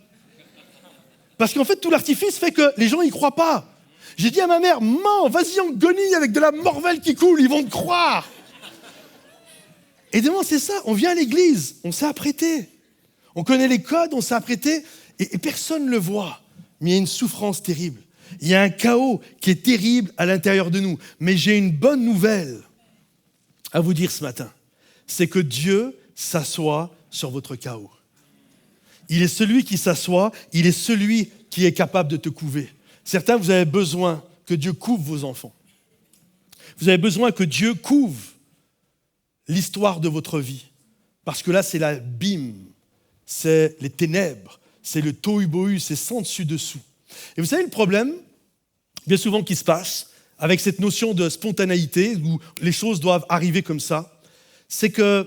Parce qu'en fait, tout l'artifice fait que les gens n'y croient pas. J'ai dit à ma mère, « Mens, vas-y en guenille avec de la morvelle qui coule, ils vont te croire !» Et demain, c'est ça, on vient à l'église, on s'est apprêté. On connaît les codes, on s'est apprêté, et personne ne le voit. Mais il y a une souffrance terrible. Il y a un chaos qui est terrible à l'intérieur de nous. Mais j'ai une bonne nouvelle à vous dire ce matin. C'est que Dieu s'assoit sur votre chaos. Il est celui qui s'assoit, il est celui qui est capable de te couver. Certains, vous avez besoin que Dieu couvre vos enfants. Vous avez besoin que Dieu couvre l'histoire de votre vie. Parce que là, c'est l'abîme. C'est les ténèbres, c'est le tohu-bohu, c'est sans dessus-dessous. Et vous savez le problème, bien souvent qui se passe, avec cette notion de spontanéité, où les choses doivent arriver comme ça, c'est que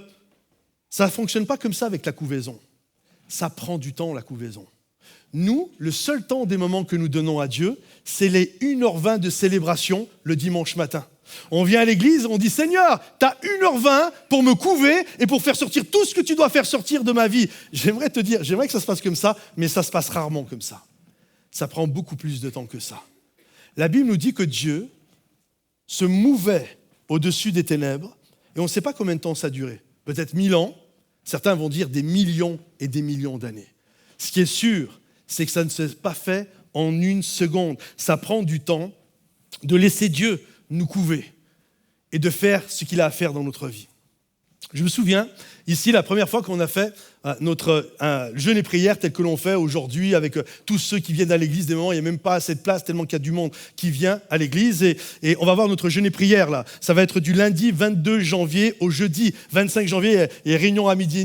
ça ne fonctionne pas comme ça avec la couvaison. Ça prend du temps, la couvaison. Nous, le seul temps des moments que nous donnons à Dieu, c'est les 1h20 de célébration le dimanche matin. On vient à l'église, on dit « Seigneur, tu as 1h20 pour me couver et pour faire sortir tout ce que tu dois faire sortir de ma vie. » J'aimerais te dire, j'aimerais que ça se passe comme ça, mais ça se passe rarement comme ça. Ça prend beaucoup plus de temps que ça. La Bible nous dit que Dieu se mouvait au-dessus des ténèbres et on ne sait pas combien de temps ça a duré. Peut-être 1000 ans, certains vont dire des millions et des millions d'années. Ce qui est sûr, c'est que ça ne s'est pas fait en une seconde. Ça prend du temps de laisser Dieu nous couver et de faire ce qu'il a à faire dans notre vie. Je me souviens, ici, la première fois qu'on a fait notre jeûne et prière tel que l'on fait aujourd'hui avec tous ceux qui viennent à l'église, des moments, il n'y a même pas assez de place tellement qu'il y a du monde qui vient à l'église et on va voir notre jeûne et prière là. Ça va être du lundi 22 janvier au jeudi 25 janvier et réunion à midi et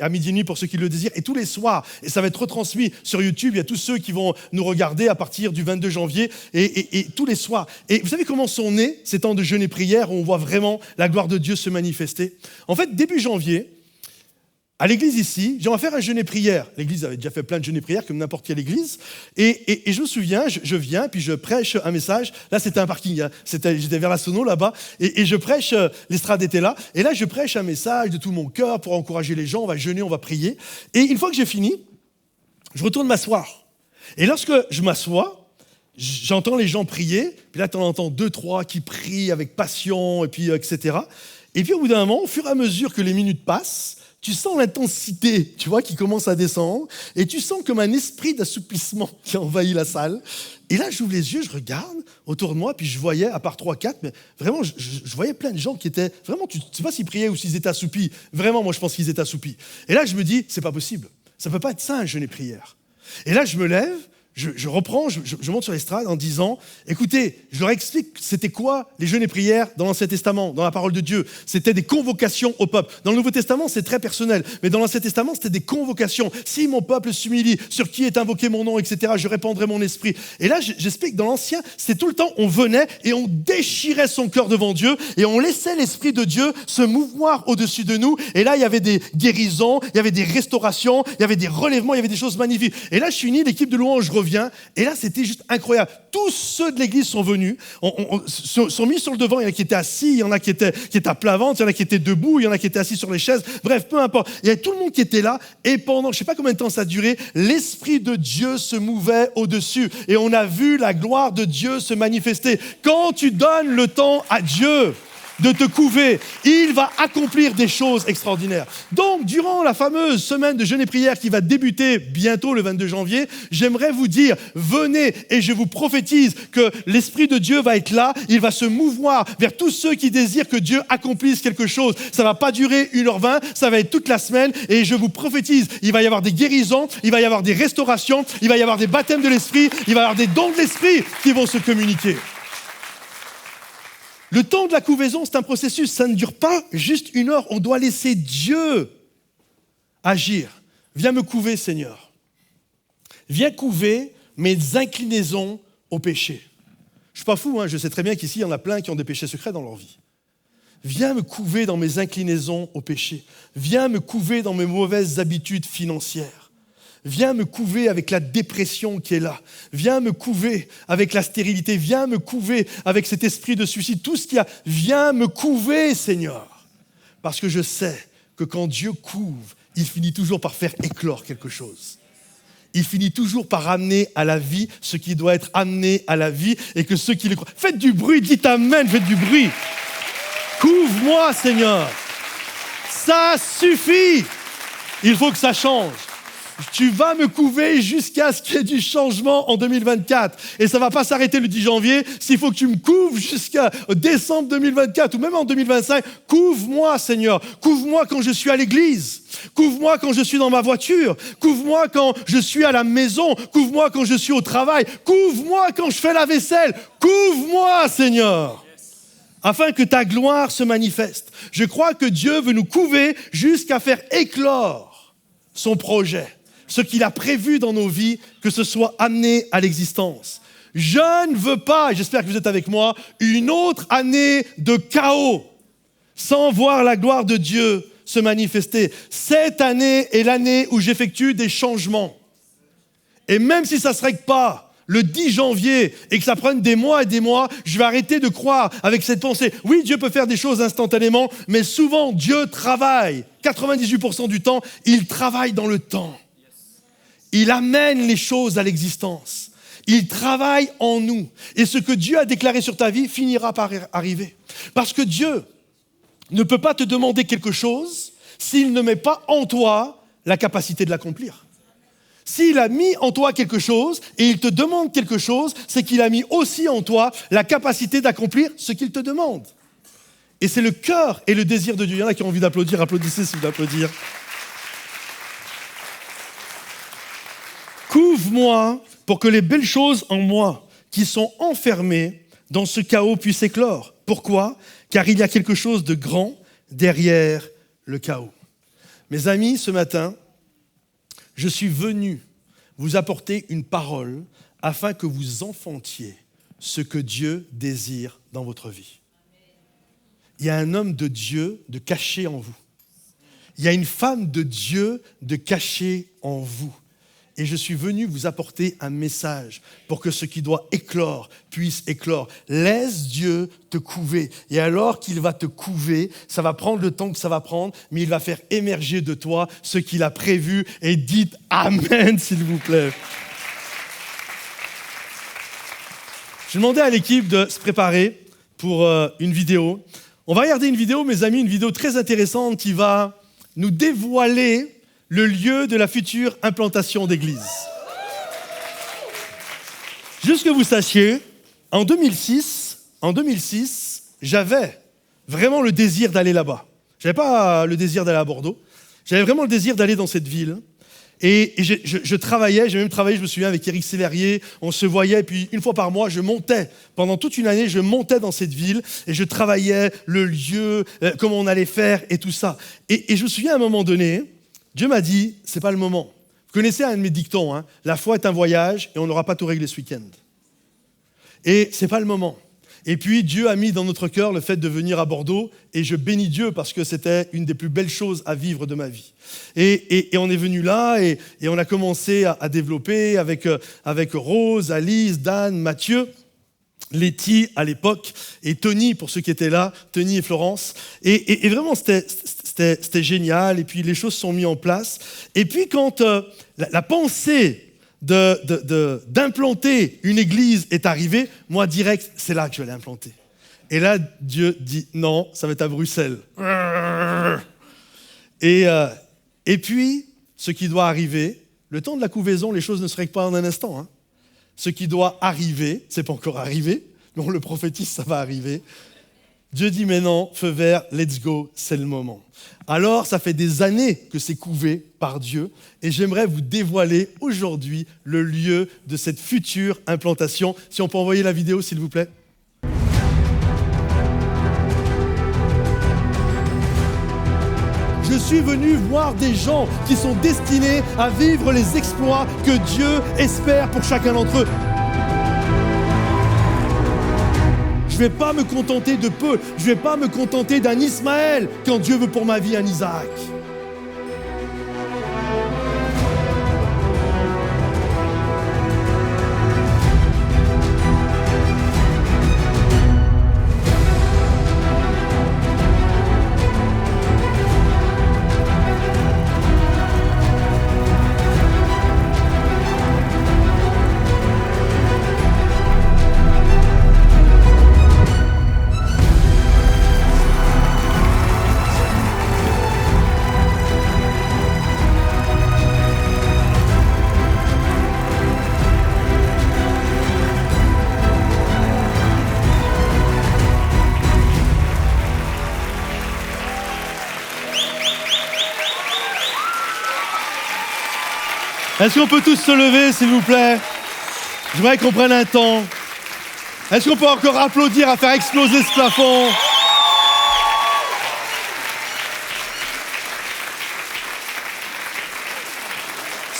demi pour ceux qui le désirent et tous les soirs. Et ça va être retransmis sur YouTube. Il y a tous ceux qui vont nous regarder à partir du 22 janvier et tous les soirs. Et vous savez comment sont nés ces temps de jeûne et prière où on voit vraiment la gloire de Dieu se manifester? En fait, début janvier, à l'église ici, on va faire un jeûne et prière. L'église avait déjà fait plein de jeûnes et prières, comme n'importe quelle église. Et je me souviens, je viens, puis je prêche un message. Là, c'était un parking. Hein. J'étais vers la Sono, là-bas. Et je prêche, l'estrade était là. Et là, je prêche un message de tout mon cœur pour encourager les gens. On va jeûner, on va prier. Et une fois que j'ai fini, je retourne m'asseoir. Et lorsque je m'assois, j'entends les gens prier. Puis là, tu en entends 2, 3 qui prient avec passion, et puis, etc. Et puis, au bout d'un moment, au fur et à mesure que les minutes passent, tu sens l'intensité, tu vois, qui commence à descendre, et tu sens comme un esprit d'assoupissement qui envahit la salle. Et là, j'ouvre les yeux, je regarde autour de moi, puis je voyais, à part 3-4, mais vraiment, je voyais plein de gens qui étaient, vraiment, tu ne sais pas s'ils priaient ou s'ils étaient assoupis. Vraiment, moi, je pense qu'ils étaient assoupis. Et là, je me dis, c'est pas possible. Ça ne peut pas être ça, un jeûne et prière. Et là, je me lève, je reprends, je monte sur l'estrade en disant, écoutez, je leur explique c'était quoi les jeûnes et prières dans l'Ancien Testament, dans la parole de Dieu. C'était des convocations au peuple. Dans le Nouveau Testament, c'est très personnel, mais dans l'Ancien Testament, c'était des convocations. Si mon peuple s'humilie, sur qui est invoqué mon nom, etc., je répandrai mon esprit. Et là, j'explique, dans l'Ancien, c'est tout le temps, on venait et on déchirait son cœur devant Dieu et on laissait l'Esprit de Dieu se mouvoir au-dessus de nous. Et là, il y avait des guérisons, il y avait des restaurations, il y avait des relèvements, il y avait des choses magnifiques. Et là, je finis, l'équipe de louange revient. Et là, c'était juste incroyable. Tous ceux de l'église sont venus, sont mis sur le devant. Il y en a qui étaient assis, il y en a qui étaient à plat ventre, il y en a qui étaient debout, il y en a qui étaient assis sur les chaises. Bref, peu importe. Il y avait tout le monde qui était là. Et pendant, je ne sais pas combien de temps ça a duré, l'Esprit de Dieu se mouvait au-dessus. Et on a vu la gloire de Dieu se manifester. Quand tu donnes le temps à Dieu de te couver, il va accomplir des choses extraordinaires. Donc, durant la fameuse semaine de jeûne et prière qui va débuter bientôt le 22 janvier, j'aimerais vous dire, venez et je vous prophétise que l'Esprit de Dieu va être là, il va se mouvoir vers tous ceux qui désirent que Dieu accomplisse quelque chose. Ça va pas durer 1h20, ça va être toute la semaine et je vous prophétise, il va y avoir des guérisons, il va y avoir des restaurations, il va y avoir des baptêmes de l'Esprit, il va y avoir des dons de l'Esprit qui vont se communiquer. Le temps de la couvaison, c'est un processus, ça ne dure pas juste 1 heure, on doit laisser Dieu agir. Viens me couver, Seigneur. Viens couver mes inclinaisons au péché. Je ne suis pas fou, je sais très bien qu'ici, il y en a plein qui ont des péchés secrets dans leur vie. Viens me couver dans mes inclinaisons au péché. Viens me couver dans mes mauvaises habitudes financières. Viens me couver avec la dépression qui est là. Viens me couver avec la stérilité. Viens me couver avec cet esprit de suicide. Tout ce qu'il y a. Viens me couver, Seigneur. Parce que je sais que quand Dieu couve, il finit toujours par faire éclore quelque chose. Il finit toujours par amener à la vie ce qui doit être amené à la vie et que ceux qui le croient... Faites du bruit, dites amen, faites du bruit. Couvre-moi, Seigneur. Ça suffit. Il faut que ça change. Tu vas me couver jusqu'à ce qu'il y ait du changement en 2024. Et ça ne va pas s'arrêter le 10 janvier. S'il faut que tu me couvres jusqu'à décembre 2024 ou même en 2025, couvre-moi, Seigneur. Couvre-moi quand je suis à l'église. Couvre-moi quand je suis dans ma voiture. Couvre-moi quand je suis à la maison. Couvre-moi quand je suis au travail. Couvre-moi quand je fais la vaisselle. Couvre-moi, Seigneur. Afin que ta gloire se manifeste. Je crois que Dieu veut nous couver jusqu'à faire éclore son projet. Ce qu'il a prévu dans nos vies, que ce soit amené à l'existence. Je ne veux pas, et j'espère que vous êtes avec moi, une autre année de chaos, sans voir la gloire de Dieu se manifester. Cette année est l'année où j'effectue des changements. Et même si ça ne se règle pas le 10 janvier et que ça prenne des mois et des mois, je vais arrêter de croire avec cette pensée. Oui, Dieu peut faire des choses instantanément, mais souvent Dieu travaille. 98% du temps, il travaille dans le temps. Il amène les choses à l'existence. Il travaille en nous. Et ce que Dieu a déclaré sur ta vie finira par arriver. Parce que Dieu ne peut pas te demander quelque chose s'il ne met pas en toi la capacité de l'accomplir. S'il a mis en toi quelque chose et il te demande quelque chose, c'est qu'il a mis aussi en toi la capacité d'accomplir ce qu'il te demande. Et c'est le cœur et le désir de Dieu. Il y en a qui ont envie d'applaudir, applaudissez si vous voulez applaudir. Couvre-moi pour que les belles choses en moi qui sont enfermées dans ce chaos puissent éclore. Pourquoi ? Car il y a quelque chose de grand derrière le chaos. Mes amis, ce matin, je suis venu vous apporter une parole afin que vous enfantiez ce que Dieu désire dans votre vie. Il y a un homme de Dieu de caché en vous. Il y a une femme de Dieu de caché en vous. Et je suis venu vous apporter un message pour que ce qui doit éclore puisse éclore. Laisse Dieu te couver. Et alors qu'il va te couver, ça va prendre le temps que ça va prendre, mais il va faire émerger de toi ce qu'il a prévu. Et dites Amen, s'il vous plaît. Je demandais à l'équipe de se préparer pour une vidéo. On va regarder une vidéo, mes amis, une vidéo très intéressante qui va nous dévoiler le lieu de la future implantation d'église. Juste que vous sachiez, en 2006, j'avais vraiment le désir d'aller là-bas. Je n'avais pas le désir d'aller à Bordeaux. J'avais vraiment le désir d'aller dans cette ville. Et je travaillais, j'ai même travaillé, je me souviens, avec Éric Séverier, on se voyait, puis une fois par mois, je montais. Pendant toute une année, je montais dans cette ville et je travaillais le lieu, comment on allait faire et tout ça. Et je me souviens à un moment donné, Dieu m'a dit, c'est pas le moment. Vous connaissez un de mes dictons, hein, la foi est un voyage et on n'aura pas tout réglé ce week-end. Et c'est pas le moment. Et puis Dieu a mis dans notre cœur le fait de venir à Bordeaux et je bénis Dieu parce que c'était une des plus belles choses à vivre de ma vie. Et on est venu là et on a commencé à développer avec Rose, Alice, Dan, Mathieu, Letty à l'époque et Tony pour ceux qui étaient là, Tony et Florence. Et vraiment c'était génial et puis les choses sont mises en place. Et puis quand la pensée d'implanter une église est arrivé, moi direct, c'est là que je vais l'implanter. Et là, Dieu dit, non, ça va être à Bruxelles. Et puis, ce qui doit arriver, le temps de la couvaison, les choses ne se règlent pas en un instant. Hein. Ce qui doit arriver, c'est pas encore arrivé, mais on le prophétise, ça va arriver. Dieu dit, mais non, feu vert, let's go, c'est le moment. Alors, ça fait des années que c'est couvé par Dieu et j'aimerais vous dévoiler aujourd'hui le lieu de cette future implantation. Si on peut envoyer la vidéo, s'il vous plaît. Je suis venu voir des gens qui sont destinés à vivre les exploits que Dieu espère pour chacun d'entre eux. Je ne vais pas me contenter de peu. Je ne vais pas me contenter d'un Ismaël quand Dieu veut pour ma vie un Isaac. Est-ce qu'on peut tous se lever, s'il vous plaît? Je voudrais qu'on prenne un temps. Est-ce qu'on peut encore applaudir à faire exploser ce plafond?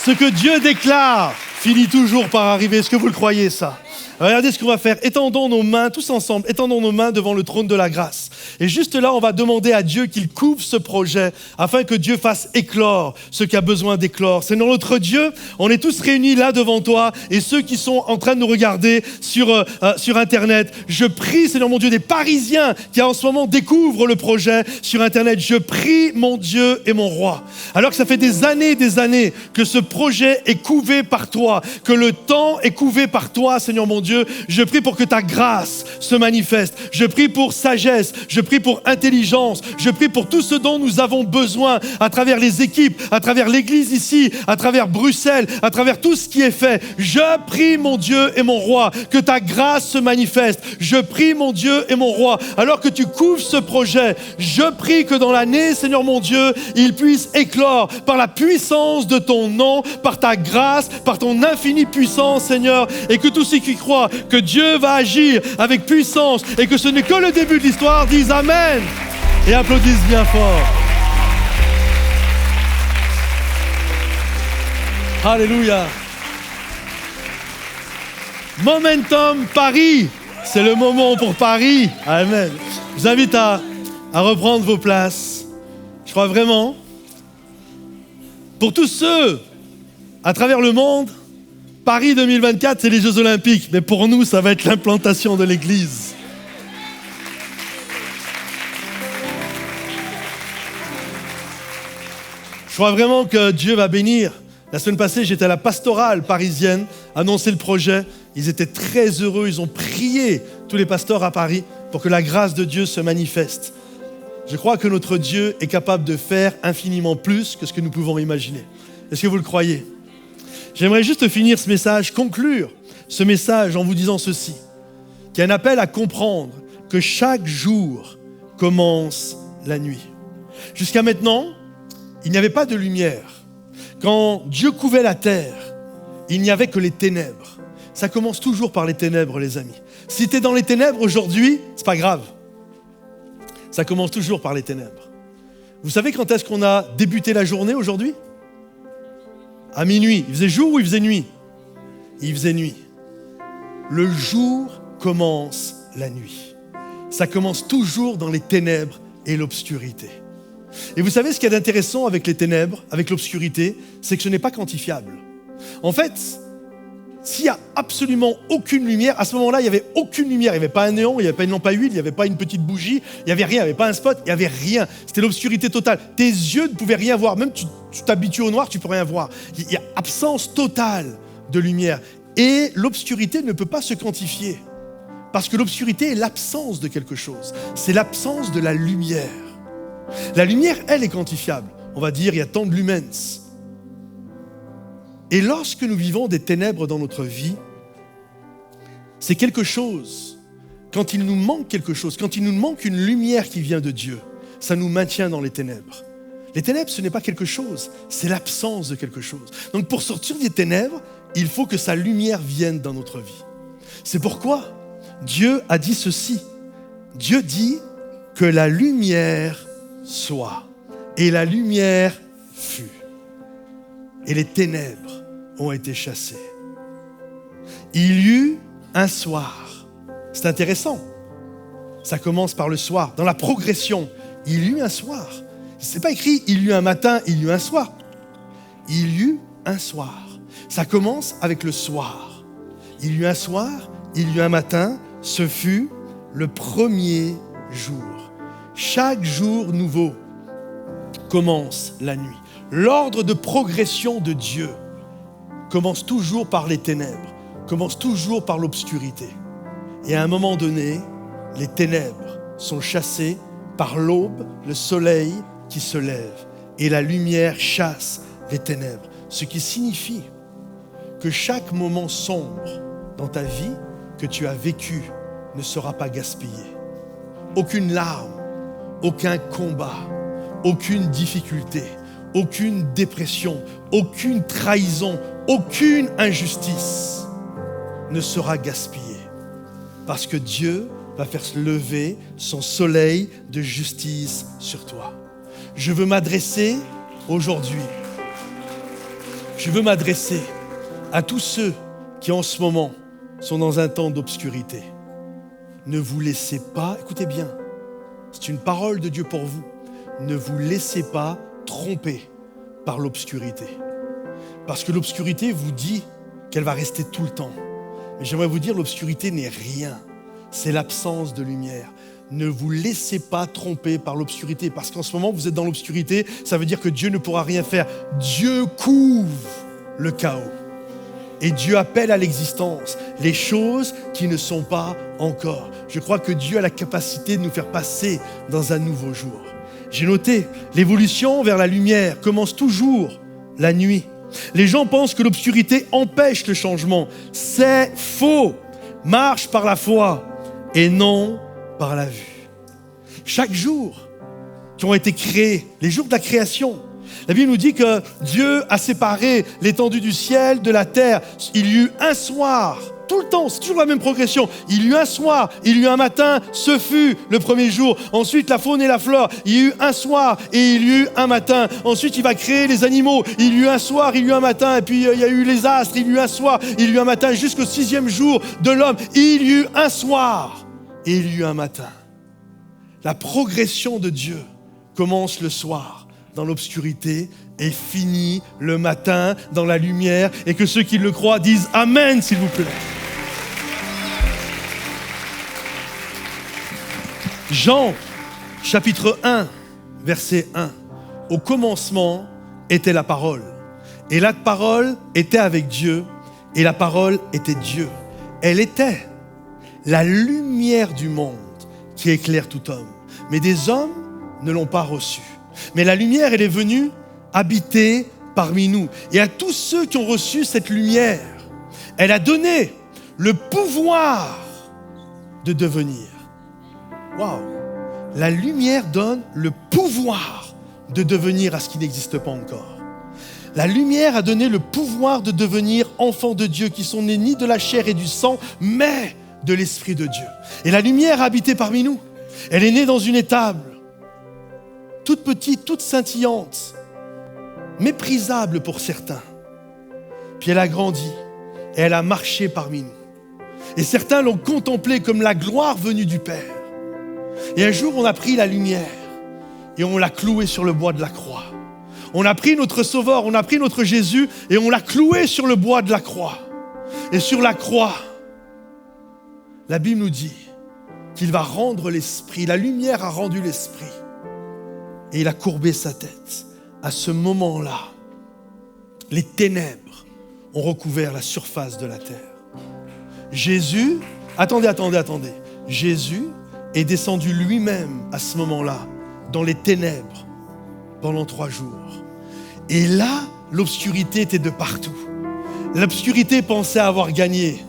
Ce que Dieu déclare finit toujours par arriver. Est-ce que vous le croyez, ça? Regardez ce qu'on va faire. Étendons nos mains, tous ensemble, étendons nos mains devant le trône de la grâce. Et juste là, on va demander à Dieu qu'il couvre ce projet afin que Dieu fasse éclore ce qui a besoin d'éclore. Seigneur notre Dieu, on est tous réunis là devant toi et ceux qui sont en train de nous regarder sur Internet. Je prie, Seigneur mon Dieu, des Parisiens qui en ce moment découvrent le projet sur Internet. Je prie, mon Dieu et mon roi. Alors que ça fait des années que ce projet est couvé par toi, que le temps est couvé par toi, Seigneur mon Dieu, je prie pour que ta grâce se manifeste. Je prie pour sagesse, je prie pour intelligence, je prie pour tout ce dont nous avons besoin à travers les équipes, à travers l'église ici, à travers Bruxelles, à travers tout ce qui est fait. Je prie, mon Dieu et mon roi, que ta grâce se manifeste. Je prie, mon Dieu et mon roi, alors que tu couvres ce projet, je prie que dans l'année, Seigneur mon Dieu, il puisse éclore par la puissance de ton nom, par ta grâce, par ton infinie puissance, Seigneur, et que tous ceux qui croient que Dieu va agir avec puissance et que ce n'est que le début de l'histoire, disent Amen et applaudissent bien fort. Alléluia. Momentum Paris, c'est le moment pour Paris. Amen. Je vous invite à reprendre vos places. Je crois vraiment, pour tous ceux à travers le monde, Paris 2024, c'est les Jeux Olympiques. Mais pour nous, ça va être l'implantation de l'Église. Je crois vraiment que Dieu va bénir. La semaine passée, j'étais à la pastorale parisienne, annoncer le projet. Ils étaient très heureux. Ils ont prié, tous les pasteurs à Paris, pour que la grâce de Dieu se manifeste. Je crois que notre Dieu est capable de faire infiniment plus que ce que nous pouvons imaginer. Est-ce que vous le croyez? J'aimerais juste finir ce message, conclure ce message en vous disant ceci, qui est un appel à comprendre que chaque jour commence la nuit. Jusqu'à maintenant, il n'y avait pas de lumière. Quand Dieu couvait la terre, il n'y avait que les ténèbres. Ça commence toujours par les ténèbres, les amis. Si tu es dans les ténèbres aujourd'hui, c'est pas grave. Ça commence toujours par les ténèbres. Vous savez quand est-ce qu'on a débuté la journée aujourd'hui? À minuit. Il faisait jour ou il faisait nuit? Il faisait nuit. Le jour commence la nuit. Ça commence toujours dans les ténèbres et l'obscurité. Et vous savez ce qu'il y a d'intéressant avec les ténèbres, avec l'obscurité, c'est que ce n'est pas quantifiable. En fait, s'il n'y a absolument aucune lumière, à ce moment-là, il n'y avait aucune lumière. Il n'y avait pas un néon, il n'y avait pas une lampe à huile, il n'y avait pas une petite bougie, il n'y avait rien, il n'y avait pas un spot, il n'y avait rien. C'était l'obscurité totale. Tes yeux ne pouvaient rien voir. Même tu t'habitues au noir, tu ne peux rien voir. Il y a absence totale de lumière. Et l'obscurité ne peut pas se quantifier. Parce que l'obscurité est l'absence de quelque chose. C'est l'absence de la lumière. La lumière, elle, est quantifiable. On va dire, il y a tant de lumens. Et lorsque nous vivons des ténèbres dans notre vie, c'est quelque chose, quand il nous manque quelque chose, quand il nous manque une lumière qui vient de Dieu, ça nous maintient dans les ténèbres. Les ténèbres, ce n'est pas quelque chose, c'est l'absence de quelque chose. Donc pour sortir des ténèbres, il faut que sa lumière vienne dans notre vie. C'est pourquoi Dieu a dit ceci. Dieu dit que la lumière soit. Et la lumière fut. Et les ténèbres ont été chassées. Il y eut un soir. C'est intéressant. Ça commence par le soir. Dans la progression, il y eut un soir. C'est pas écrit il y eut un matin, il y eut un soir. Il y eut un soir. Ça commence avec le soir. Il y eut un soir, il y eut un matin, ce fut le premier jour. Chaque jour nouveau commence la nuit. L'ordre de progression de Dieu commence toujours par les ténèbres, commence toujours par l'obscurité. Et à un moment donné, les ténèbres sont chassées par l'aube, le soleil qui se lève. Et la lumière chasse les ténèbres. Ce qui signifie que chaque moment sombre dans ta vie que tu as vécu ne sera pas gaspillé. Aucune larme, aucun combat, aucune difficulté, aucune dépression, aucune trahison, aucune injustice ne sera gaspillée. Parce que Dieu va faire se lever son soleil de justice sur toi. Je veux m'adresser aujourd'hui. Je veux m'adresser à tous ceux qui en ce moment sont dans un temps d'obscurité. Ne vous laissez pas, écoutez bien, c'est une parole de Dieu pour vous. Ne vous laissez pas tromper par l'obscurité. Parce que l'obscurité vous dit qu'elle va rester tout le temps. Mais j'aimerais vous dire, l'obscurité n'est rien. C'est l'absence de lumière. Ne vous laissez pas tromper par l'obscurité. Parce qu'en ce moment, vous êtes dans l'obscurité, ça veut dire que Dieu ne pourra rien faire. Dieu couvre le chaos. Et Dieu appelle à l'existence les choses qui ne sont pas encore. Je crois que Dieu a la capacité de nous faire passer dans un nouveau jour. J'ai noté, l'évolution vers la lumière commence toujours la nuit. Les gens pensent que l'obscurité empêche le changement. C'est faux. Marche par la foi et non par la vue. Chaque jour qui ont été créés, les jours de la création, la Bible nous dit que Dieu a séparé l'étendue du ciel de la terre. Il y eut un soir, tout le temps, c'est toujours la même progression. Il y eut un soir, il y eut un matin, ce fut le premier jour. Ensuite, la faune et la flore, il y eut un soir et il y eut un matin. Ensuite, il va créer les animaux. Il y eut un soir, il y eut un matin. Et puis, il y a eu les astres, il y eut un soir, il y eut un matin. Jusqu'au 6e jour de l'homme, il y eut un soir et il y eut un matin. La progression de Dieu commence le soir dans l'obscurité et finit le matin dans la lumière, et que ceux qui le croient disent Amen, s'il vous plaît. Jean, chapitre 1, verset 1. Au commencement était la parole, et la parole était avec Dieu, et la parole était Dieu. Elle était la lumière du monde qui éclaire tout homme. Mais des hommes ne l'ont pas reçue. Mais la lumière, elle est venue habiter parmi nous. Et à tous ceux qui ont reçu cette lumière, elle a donné le pouvoir de devenir. Waouh! La lumière donne le pouvoir de devenir à ce qui n'existe pas encore. La lumière a donné le pouvoir de devenir enfants de Dieu qui sont nés ni de la chair et du sang, mais de l'Esprit de Dieu. Et la lumière a habité parmi nous. Elle est née dans une étable, toute petite, toute scintillante, méprisable pour certains. Puis elle a grandi et elle a marché parmi nous. Et certains l'ont contemplée comme la gloire venue du Père. Et un jour, on a pris la lumière et on l'a clouée sur le bois de la croix. On a pris notre Sauveur, on a pris notre Jésus et on l'a cloué sur le bois de la croix. Et sur la croix, la Bible nous dit qu'il va rendre l'esprit. La lumière a rendu l'esprit. Et il a courbé sa tête. À ce moment-là, les ténèbres ont recouvert la surface de la terre. Jésus, attendez. Jésus est descendu lui-même à ce moment-là dans les ténèbres pendant 3 jours. Et là, l'obscurité était de partout. L'obscurité pensait avoir gagné,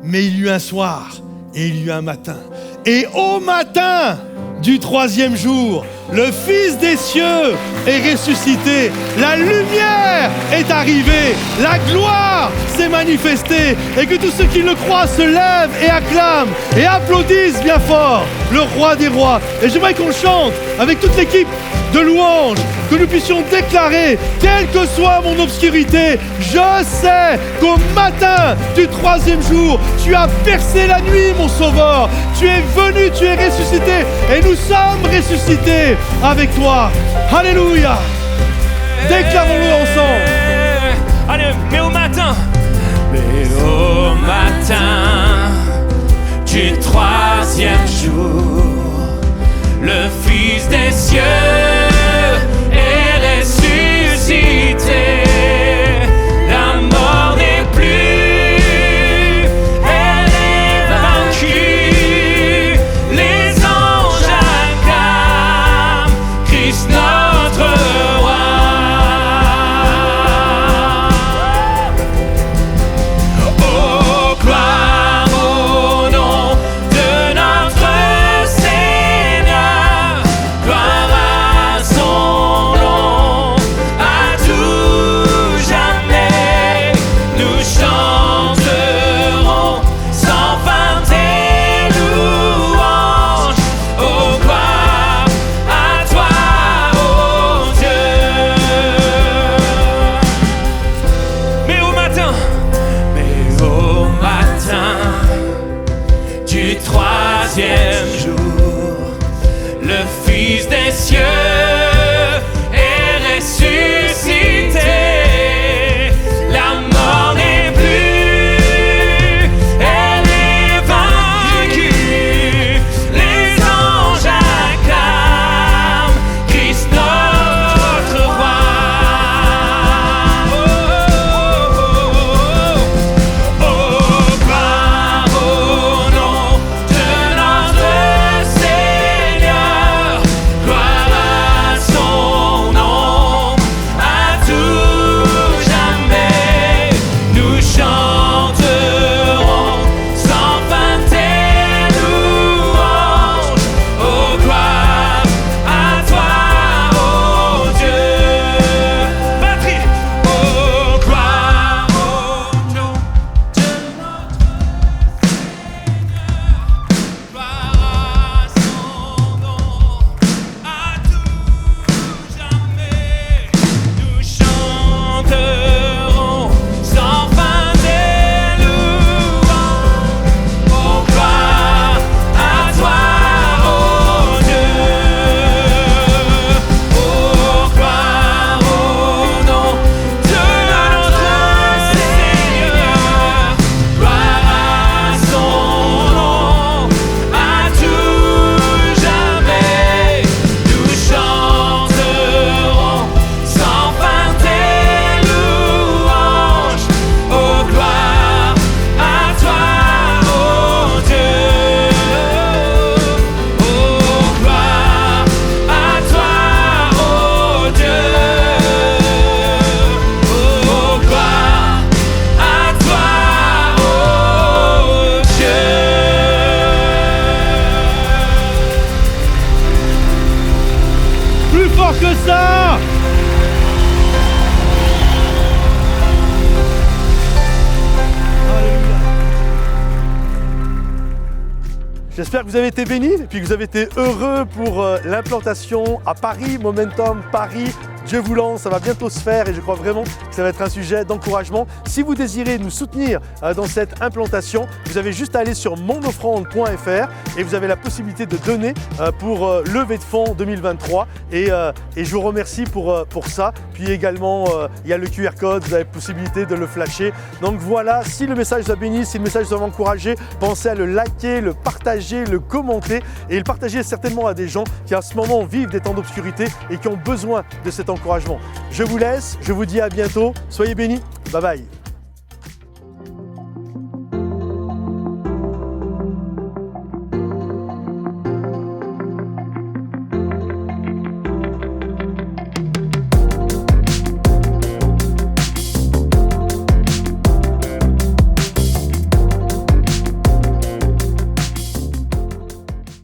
mais il y eut un soir et il y eut un matin. Et au matin du 3e jour, le Fils des cieux est ressuscité. La lumière est arrivée. La gloire s'est manifestée. Et que tous ceux qui le croient se lèvent et acclament et applaudissent bien fort le Roi des rois. Et j'aimerais qu'on chante avec toute l'équipe de louanges, que nous puissions déclarer, quelle que soit mon obscurité, je sais qu'au matin du 3e jour, tu as percé la nuit, mon Sauveur. Tu es venu, tu es ressuscité et nous sommes ressuscités avec toi. Alléluia. Déclarons-le ensemble. Allez, mais au matin du 3e jour, le Fils des cieux est ressuscité. La mort n'est plus, elle est vaincue. Les anges acclament Christ notre roi. Oh, gloire au nom de notre Seigneur, gloire à son nom, à tout jamais. Nous chanterons sans fin tes louanges. Oh, gloire à toi, oh Dieu. Mais au matin du 3e jour, le Fils des cieux est ressuscité. La mort n'est plus, elle est vaincue. Les anges acclament Christ notre roi. Oh, gloire au nom de notre Seigneur, gloire à son nom, à tout jamais. Nous chanterons sans fin tes louanges. Oh, gloire à toi, oh Dieu. Patrie. Oh, gloire au nom de notre gloire à son nom, à tout jamais. Nous chanterons sans fin tes louanges. Oh, gloire à toi, oh Dieu. Oh, gloire au nom de notre Seigneur, gloire à son nom, à tout jamais. Nous chanterons sans fin tes louanges. Oh, gloire à toi, oh Dieu. Oh, gloire à toi, oh Dieu. Oh, gloire à toi, oh Dieu. Plus fort que ça. J'espère que vous avez été bénis et puis que vous avez été heureux pour l'implantation à Paris, Momentum Paris. Dieu vous lance, ça va bientôt se faire et je crois vraiment que ça va être un sujet d'encouragement. Si vous désirez nous soutenir dans cette implantation, vous avez juste à aller sur monoffrande.fr et vous avez la possibilité de donner pour levée de fonds 2023 et je vous remercie pour ça. Puis également, il y a le QR code, vous avez la possibilité de le flasher. Donc voilà, si le message vous a béni, si le message vous a encouragé, pensez à le liker, le partager, le commenter et le partager certainement à des gens qui en ce moment vivent des temps d'obscurité et qui ont besoin de cet encouragement. Je vous laisse, je vous dis à bientôt, soyez bénis, bye bye.